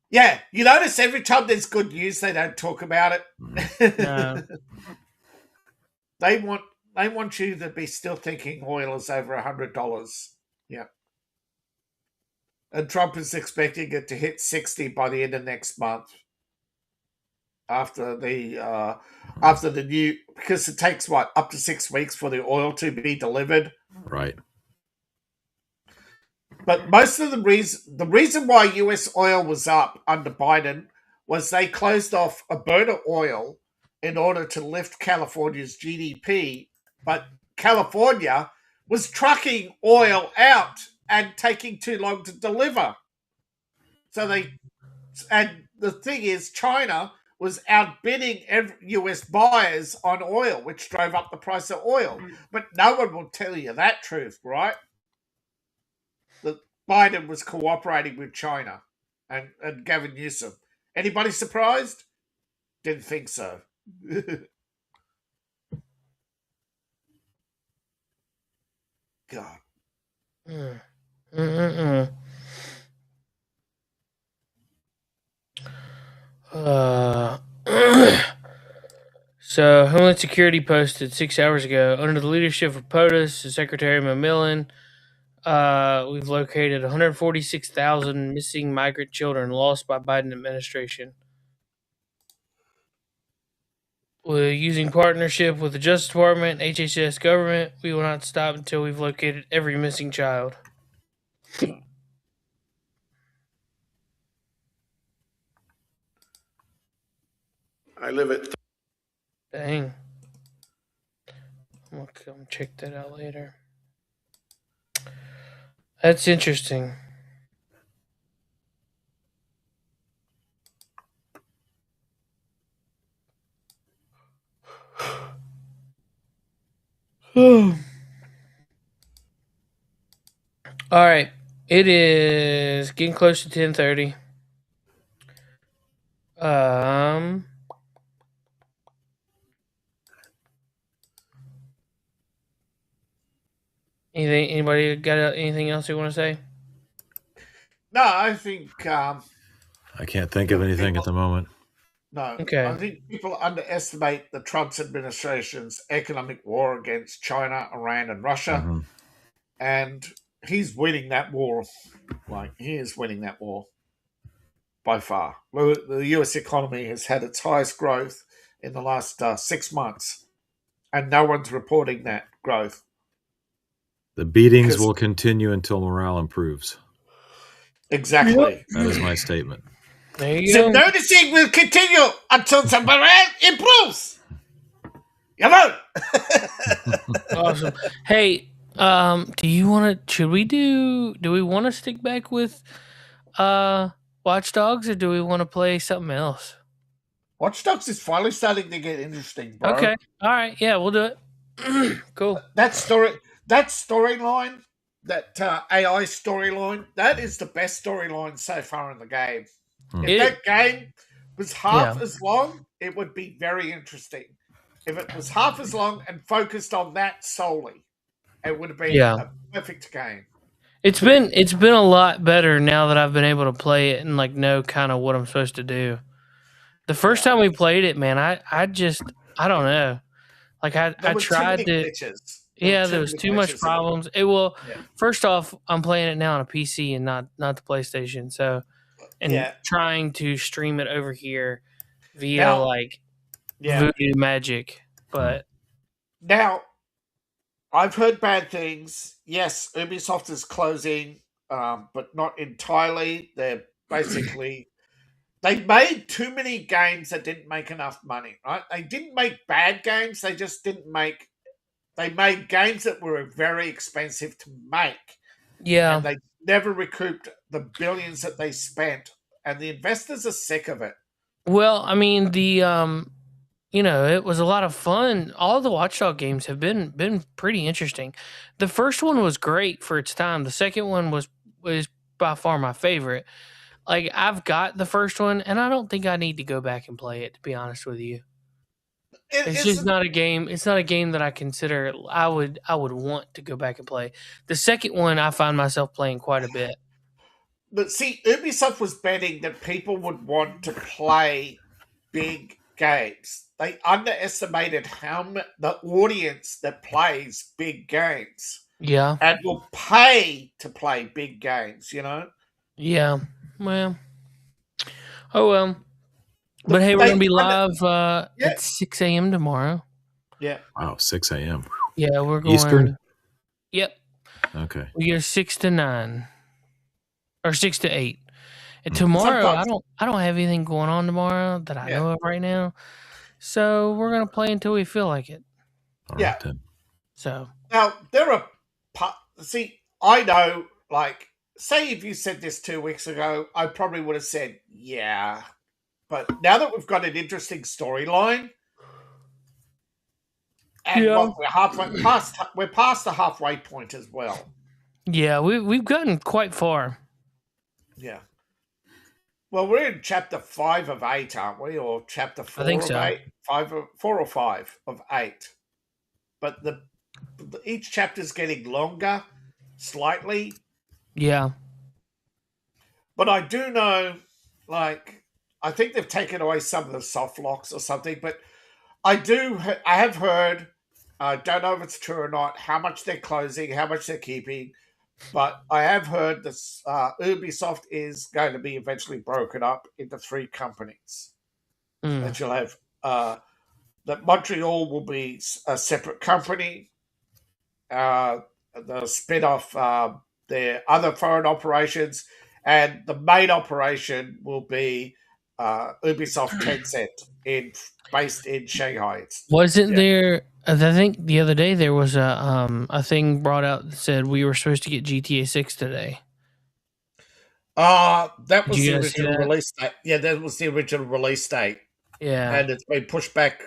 [SPEAKER 4] Yeah, you notice every time there's good news, they don't talk about it.
[SPEAKER 2] No.
[SPEAKER 4] They want you to be still thinking oil is over $100. Yeah. And Trump is expecting it to hit 60 by the end of next month. after the new, because it takes up to 6 weeks for the oil to be delivered.
[SPEAKER 3] Right.
[SPEAKER 4] But most of the reason why US oil was up under Biden was they closed off Alberta oil in order to lift California's GDP, but California was trucking oil out and taking too long to deliver. And the thing is, China was outbidding US buyers on oil, which drove up the price of oil. But no one will tell you that truth, right? That Biden was cooperating with China and Gavin Newsom. Anybody surprised? Didn't think so. God.
[SPEAKER 2] So, Homeland Security posted 6 hours ago, under the leadership of POTUS and Secretary McMillan, we've located 146,000 missing migrant children lost by Biden administration. We're using partnership with the Justice Department, HHS government. We will not stop until we've located every missing child.
[SPEAKER 4] I live at...
[SPEAKER 2] Dang. I'm gonna check that out later. That's interesting. All right, it is getting close to 10:30. Anybody got anything else you want to say?
[SPEAKER 4] No, I think...
[SPEAKER 3] I can't think of anything at the moment.
[SPEAKER 4] No.
[SPEAKER 2] Okay.
[SPEAKER 4] I think people underestimate the Trump administration's economic war against China, Iran, and Russia.
[SPEAKER 3] Mm-hmm.
[SPEAKER 4] And he's winning that war. He is winning that war by far. The US economy has had its highest growth in the last 6 months, and no one's reporting that growth.
[SPEAKER 3] The beatings will continue until morale improves.
[SPEAKER 4] Exactly.
[SPEAKER 3] That is my statement.
[SPEAKER 2] There you
[SPEAKER 4] go.
[SPEAKER 2] go.
[SPEAKER 4] Noticing will continue until the morale improves. You know.
[SPEAKER 2] Awesome. Hey, do you want to? Do we want to stick back with Watch Dogs, or do we want to play something else?
[SPEAKER 4] Watch Dogs is finally starting to get interesting, bro.
[SPEAKER 2] Okay. All right. Yeah, we'll do it. Cool.
[SPEAKER 4] That storyline, that AI storyline, that is the best storyline so far in the game. If that game was half as long, it would be very interesting. If it was half as long and focused on that solely, it would have been a perfect game.
[SPEAKER 2] It's been a lot better now that I've been able to play it and know kind of what I'm supposed to do. The first time we played it, man, I don't know. I tried to.
[SPEAKER 4] Glitches.
[SPEAKER 2] There was too much problems. First off, I'm playing it now on a PC and not the PlayStation. So, trying to stream it over here via Voodoo Magic. But
[SPEAKER 4] now, I've heard bad things. Yes, Ubisoft is closing, but not entirely. They're basically they made too many games that didn't make enough money. Right? They didn't make bad games. They just didn't make. They made games that were very expensive to make.
[SPEAKER 2] Yeah.
[SPEAKER 4] And they never recouped the billions that they spent. And the investors are sick of it.
[SPEAKER 2] Well, I mean, it was a lot of fun. All the Watchdog games have been pretty interesting. The first one was great for its time. The second one was by far my favorite. I've got the first one, and I don't think I need to go back and play it, to be honest with you. It's just not a game. It's not a game that I consider I would want to go back and play. The second one I find myself playing quite a bit.
[SPEAKER 4] But see, Ubisoft was betting that people would want to play big games. They underestimated the audience that plays big games.
[SPEAKER 2] Yeah.
[SPEAKER 4] And will pay to play big games,
[SPEAKER 2] Yeah. Well. Oh well. But hey, we're going to be live at 6 a.m. tomorrow.
[SPEAKER 4] Yeah.
[SPEAKER 3] Wow, 6 a.m.
[SPEAKER 2] Yeah, we're going...
[SPEAKER 3] Eastern?
[SPEAKER 2] Yep.
[SPEAKER 3] Okay.
[SPEAKER 2] We get 6 to 9. Or 6 to 8. And tomorrow, I don't have anything going on tomorrow that I know of right now. So we're going to play until we feel like it.
[SPEAKER 3] All right, then.
[SPEAKER 2] So.
[SPEAKER 4] Now, there are... See, I know, like, say if you said this 2 weeks ago, I probably would have said, yeah. But now that we've got an interesting storyline, and we're past the halfway point as well.
[SPEAKER 2] Yeah, we've gotten quite far.
[SPEAKER 4] Yeah. Well, we're in chapter 5 of 8, aren't we? Or chapter 4
[SPEAKER 2] I think
[SPEAKER 4] of
[SPEAKER 2] so.
[SPEAKER 4] 8? 4 or 5 of 8. But each chapter's getting longer, slightly.
[SPEAKER 2] Yeah.
[SPEAKER 4] But I do know, like, I think they've taken away some of the soft locks or something, but I have heard, I don't know if it's true or not, how much they're closing, how much they're keeping, but I have heard that Ubisoft is going to be eventually broken up into 3 companies. That you'll have, that Montreal will be a separate company, they'll spin off their other foreign operations, and the main operation will be Ubisoft Tencent, based in Shanghai.
[SPEAKER 2] Wasn't there? I think the other day there was a thing brought out that said we were supposed to get GTA 6 today.
[SPEAKER 4] That was the original release date. Yeah, that was the original release date.
[SPEAKER 2] Yeah,
[SPEAKER 4] and it's been pushed back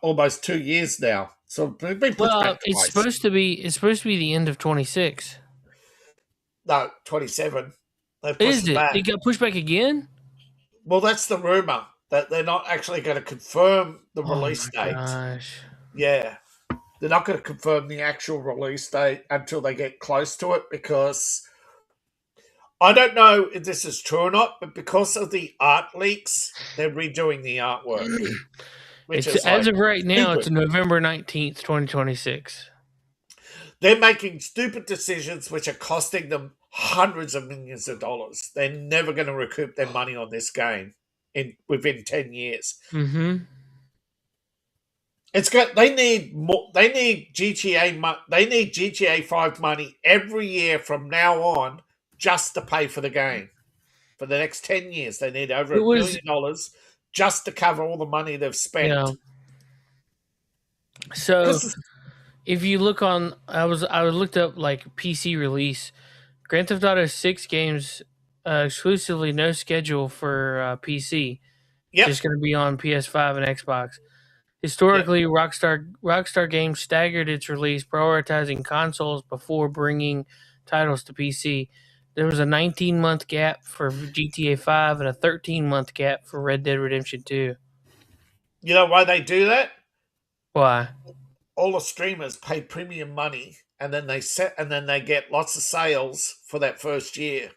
[SPEAKER 4] almost 2 years now. So it's been pushed back twice.
[SPEAKER 2] It's supposed to be the end of 26.
[SPEAKER 4] No, 27.
[SPEAKER 2] Is it? It got pushed back again?
[SPEAKER 4] Well, that's the rumor that they're not actually going to confirm the release date.
[SPEAKER 2] Gosh.
[SPEAKER 4] Yeah, they're not going to confirm the actual release date until they get close to it, because I don't know if this is true or not, but because of the art leaks, they're redoing the artwork.
[SPEAKER 2] As of right now, it's November 19th, 2026.
[SPEAKER 4] They're making stupid decisions which are costing them hundreds of millions of dollars. They're never going to recoup their money on this game within 10 years.
[SPEAKER 2] Mm-hmm.
[SPEAKER 4] They need more. They need GTA. They need GTA 5 money every year from now on, just to pay for the game. For the next 10 years, they need over $1 billion just to cover all the money they've spent.
[SPEAKER 2] Yeah. So, if you look on, I looked up like PC release. Grand Theft Auto 6 games exclusively, no schedule for PC.
[SPEAKER 4] Yep.
[SPEAKER 2] Just going to be on PS5 and Xbox. Historically, Rockstar Games staggered its release, prioritizing consoles before bringing titles to PC. There was a 19-month gap for GTA 5 and a 13-month gap for Red Dead Redemption 2.
[SPEAKER 4] You know why they do that?
[SPEAKER 2] Why?
[SPEAKER 4] All the streamers pay premium money, and then they get lots of sales for that first year.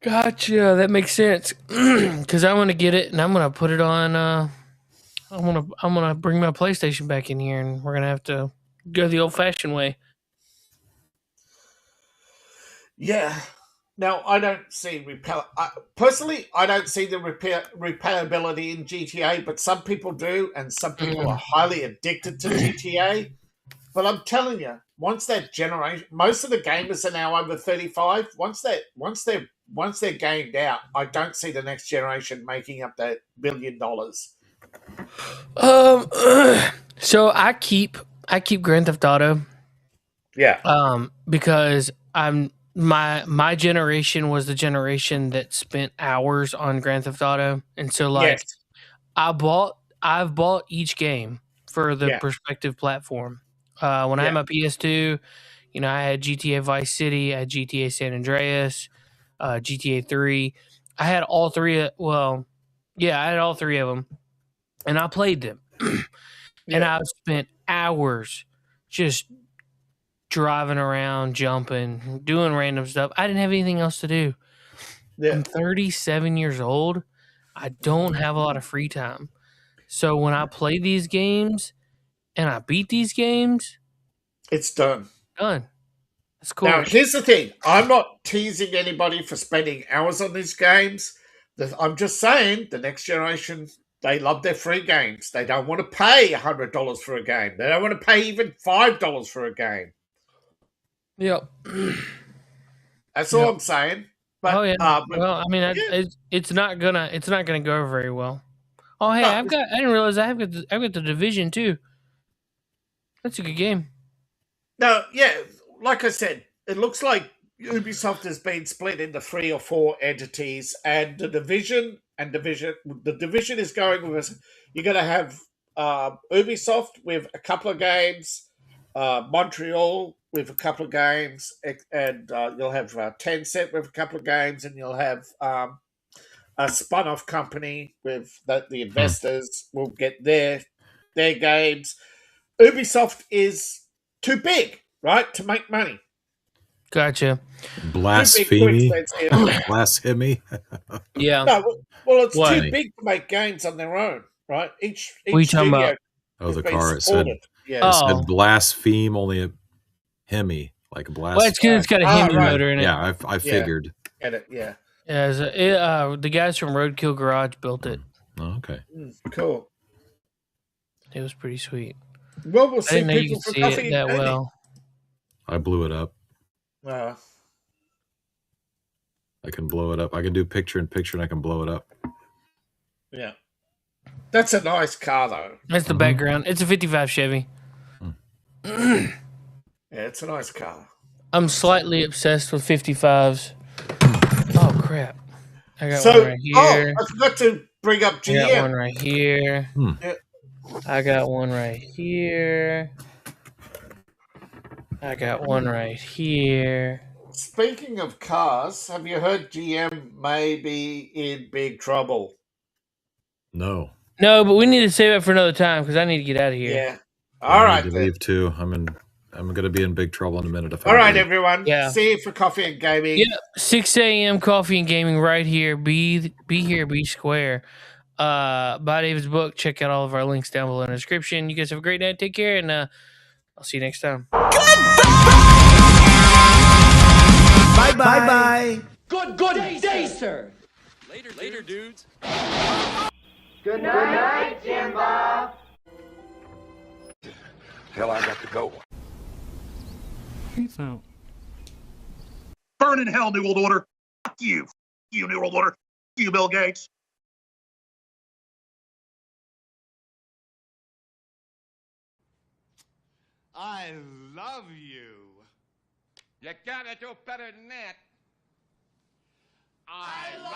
[SPEAKER 2] Gotcha. That makes sense. Because I want to get it, and I'm going to put it on. I'm gonna bring my PlayStation back in here, and we're gonna have to go the old-fashioned way.
[SPEAKER 4] Yeah. Now, I don't see personally, I don't see the replayability in GTA, but some people do, and some people are highly addicted to GTA. But I'm telling you, once that generation, most of the gamers are now over 35. Once they're gamed out, I don't see the next generation making up that $1 billion.
[SPEAKER 2] So I keep Grand Theft Auto.
[SPEAKER 4] Yeah.
[SPEAKER 2] Because my generation was the generation that spent hours on Grand Theft Auto, and so
[SPEAKER 4] yes.
[SPEAKER 2] I've bought each game for the respective platform. When I had my PS2, I had GTA Vice City, I had GTA San Andreas, GTA 3. I had all three. I had all three of them. And I played them. And I spent hours just driving around, jumping, doing random stuff. I didn't have anything else to do. Yeah. I'm 37 years old. I don't have a lot of free time. So when I play these games and I beat these games,
[SPEAKER 4] it's done.
[SPEAKER 2] Done. That's cool.
[SPEAKER 4] Now, here's the thing. I'm not teasing anybody for spending hours on these games, I'm just saying, the next generation, they love their free games. They don't want to pay $100 for a game. They don't want to pay even $5 for a game.
[SPEAKER 2] Yep.
[SPEAKER 4] That's all I'm saying. But,
[SPEAKER 2] well, I mean, it's not gonna go very well. Oh, hey, I didn't realize I've got the Division too. That's a good game.
[SPEAKER 4] No, yeah, like I said, it looks like Ubisoft has been split into 3 or 4 entities, and the division is going with. You're going to have Ubisoft with a couple of games, Montreal with a couple of games, and you'll have Tencent with a couple of games, and you'll have a spun-off company with the investors will get their games. Ubisoft is too big, right, to make money.
[SPEAKER 2] Gotcha.
[SPEAKER 3] Blasphemy. Blasphemy.
[SPEAKER 2] Yeah.
[SPEAKER 4] No, well, it's too big to make games on their own, right? Each studio.
[SPEAKER 3] Oh, the car. It said blaspheme, only a Hemi, like a blast.
[SPEAKER 2] Well, it's because it's got a Hemi motor in it.
[SPEAKER 3] Yeah, I figured.
[SPEAKER 4] Get it? Yeah.
[SPEAKER 2] Yeah, the guys from Roadkill Garage built it.
[SPEAKER 3] Oh, okay.
[SPEAKER 4] Cool.
[SPEAKER 2] It was pretty sweet.
[SPEAKER 4] Well, we'll see.
[SPEAKER 2] I didn't know you could see it that well.
[SPEAKER 3] I blew it up. I can blow it up. I can do picture-in-picture, and I can blow it up.
[SPEAKER 4] Yeah. That's a nice car, though.
[SPEAKER 2] That's the background. It's a 55 Chevy.
[SPEAKER 4] Yeah, it's a nice car.
[SPEAKER 2] I'm slightly obsessed with 55s. Oh, crap. I got one right here.
[SPEAKER 4] I forgot to bring up GM.
[SPEAKER 2] I got one right here.
[SPEAKER 4] Yeah.
[SPEAKER 2] I got one right here. I got one right here.
[SPEAKER 4] Speaking of cars, have you heard GM may be in big trouble?
[SPEAKER 3] No.
[SPEAKER 2] No, but we need to save it for another time because I need to get out of here.
[SPEAKER 4] Yeah. All right.
[SPEAKER 3] I need to leave too. I'm going to be in big trouble in a minute.
[SPEAKER 4] All right, everyone. Yeah. See you for coffee and gaming.
[SPEAKER 2] Yeah. 6 a.m. coffee and gaming right here. Be here. Be square. Buy David's book. Check out all of our links down below in the description. You guys have a great night. Take care, and I'll see you next time.
[SPEAKER 7] Bye-bye.
[SPEAKER 8] Good day, sir. Later, dudes.
[SPEAKER 9] Good night, Jim Bob.
[SPEAKER 5] Hell, I got to go.
[SPEAKER 2] Peace out.
[SPEAKER 5] Burn in hell, New World Order. Fuck you. You, New World Order. Fuck you, Bill Gates.
[SPEAKER 9] I love you.
[SPEAKER 8] You gotta do better than that.
[SPEAKER 9] I love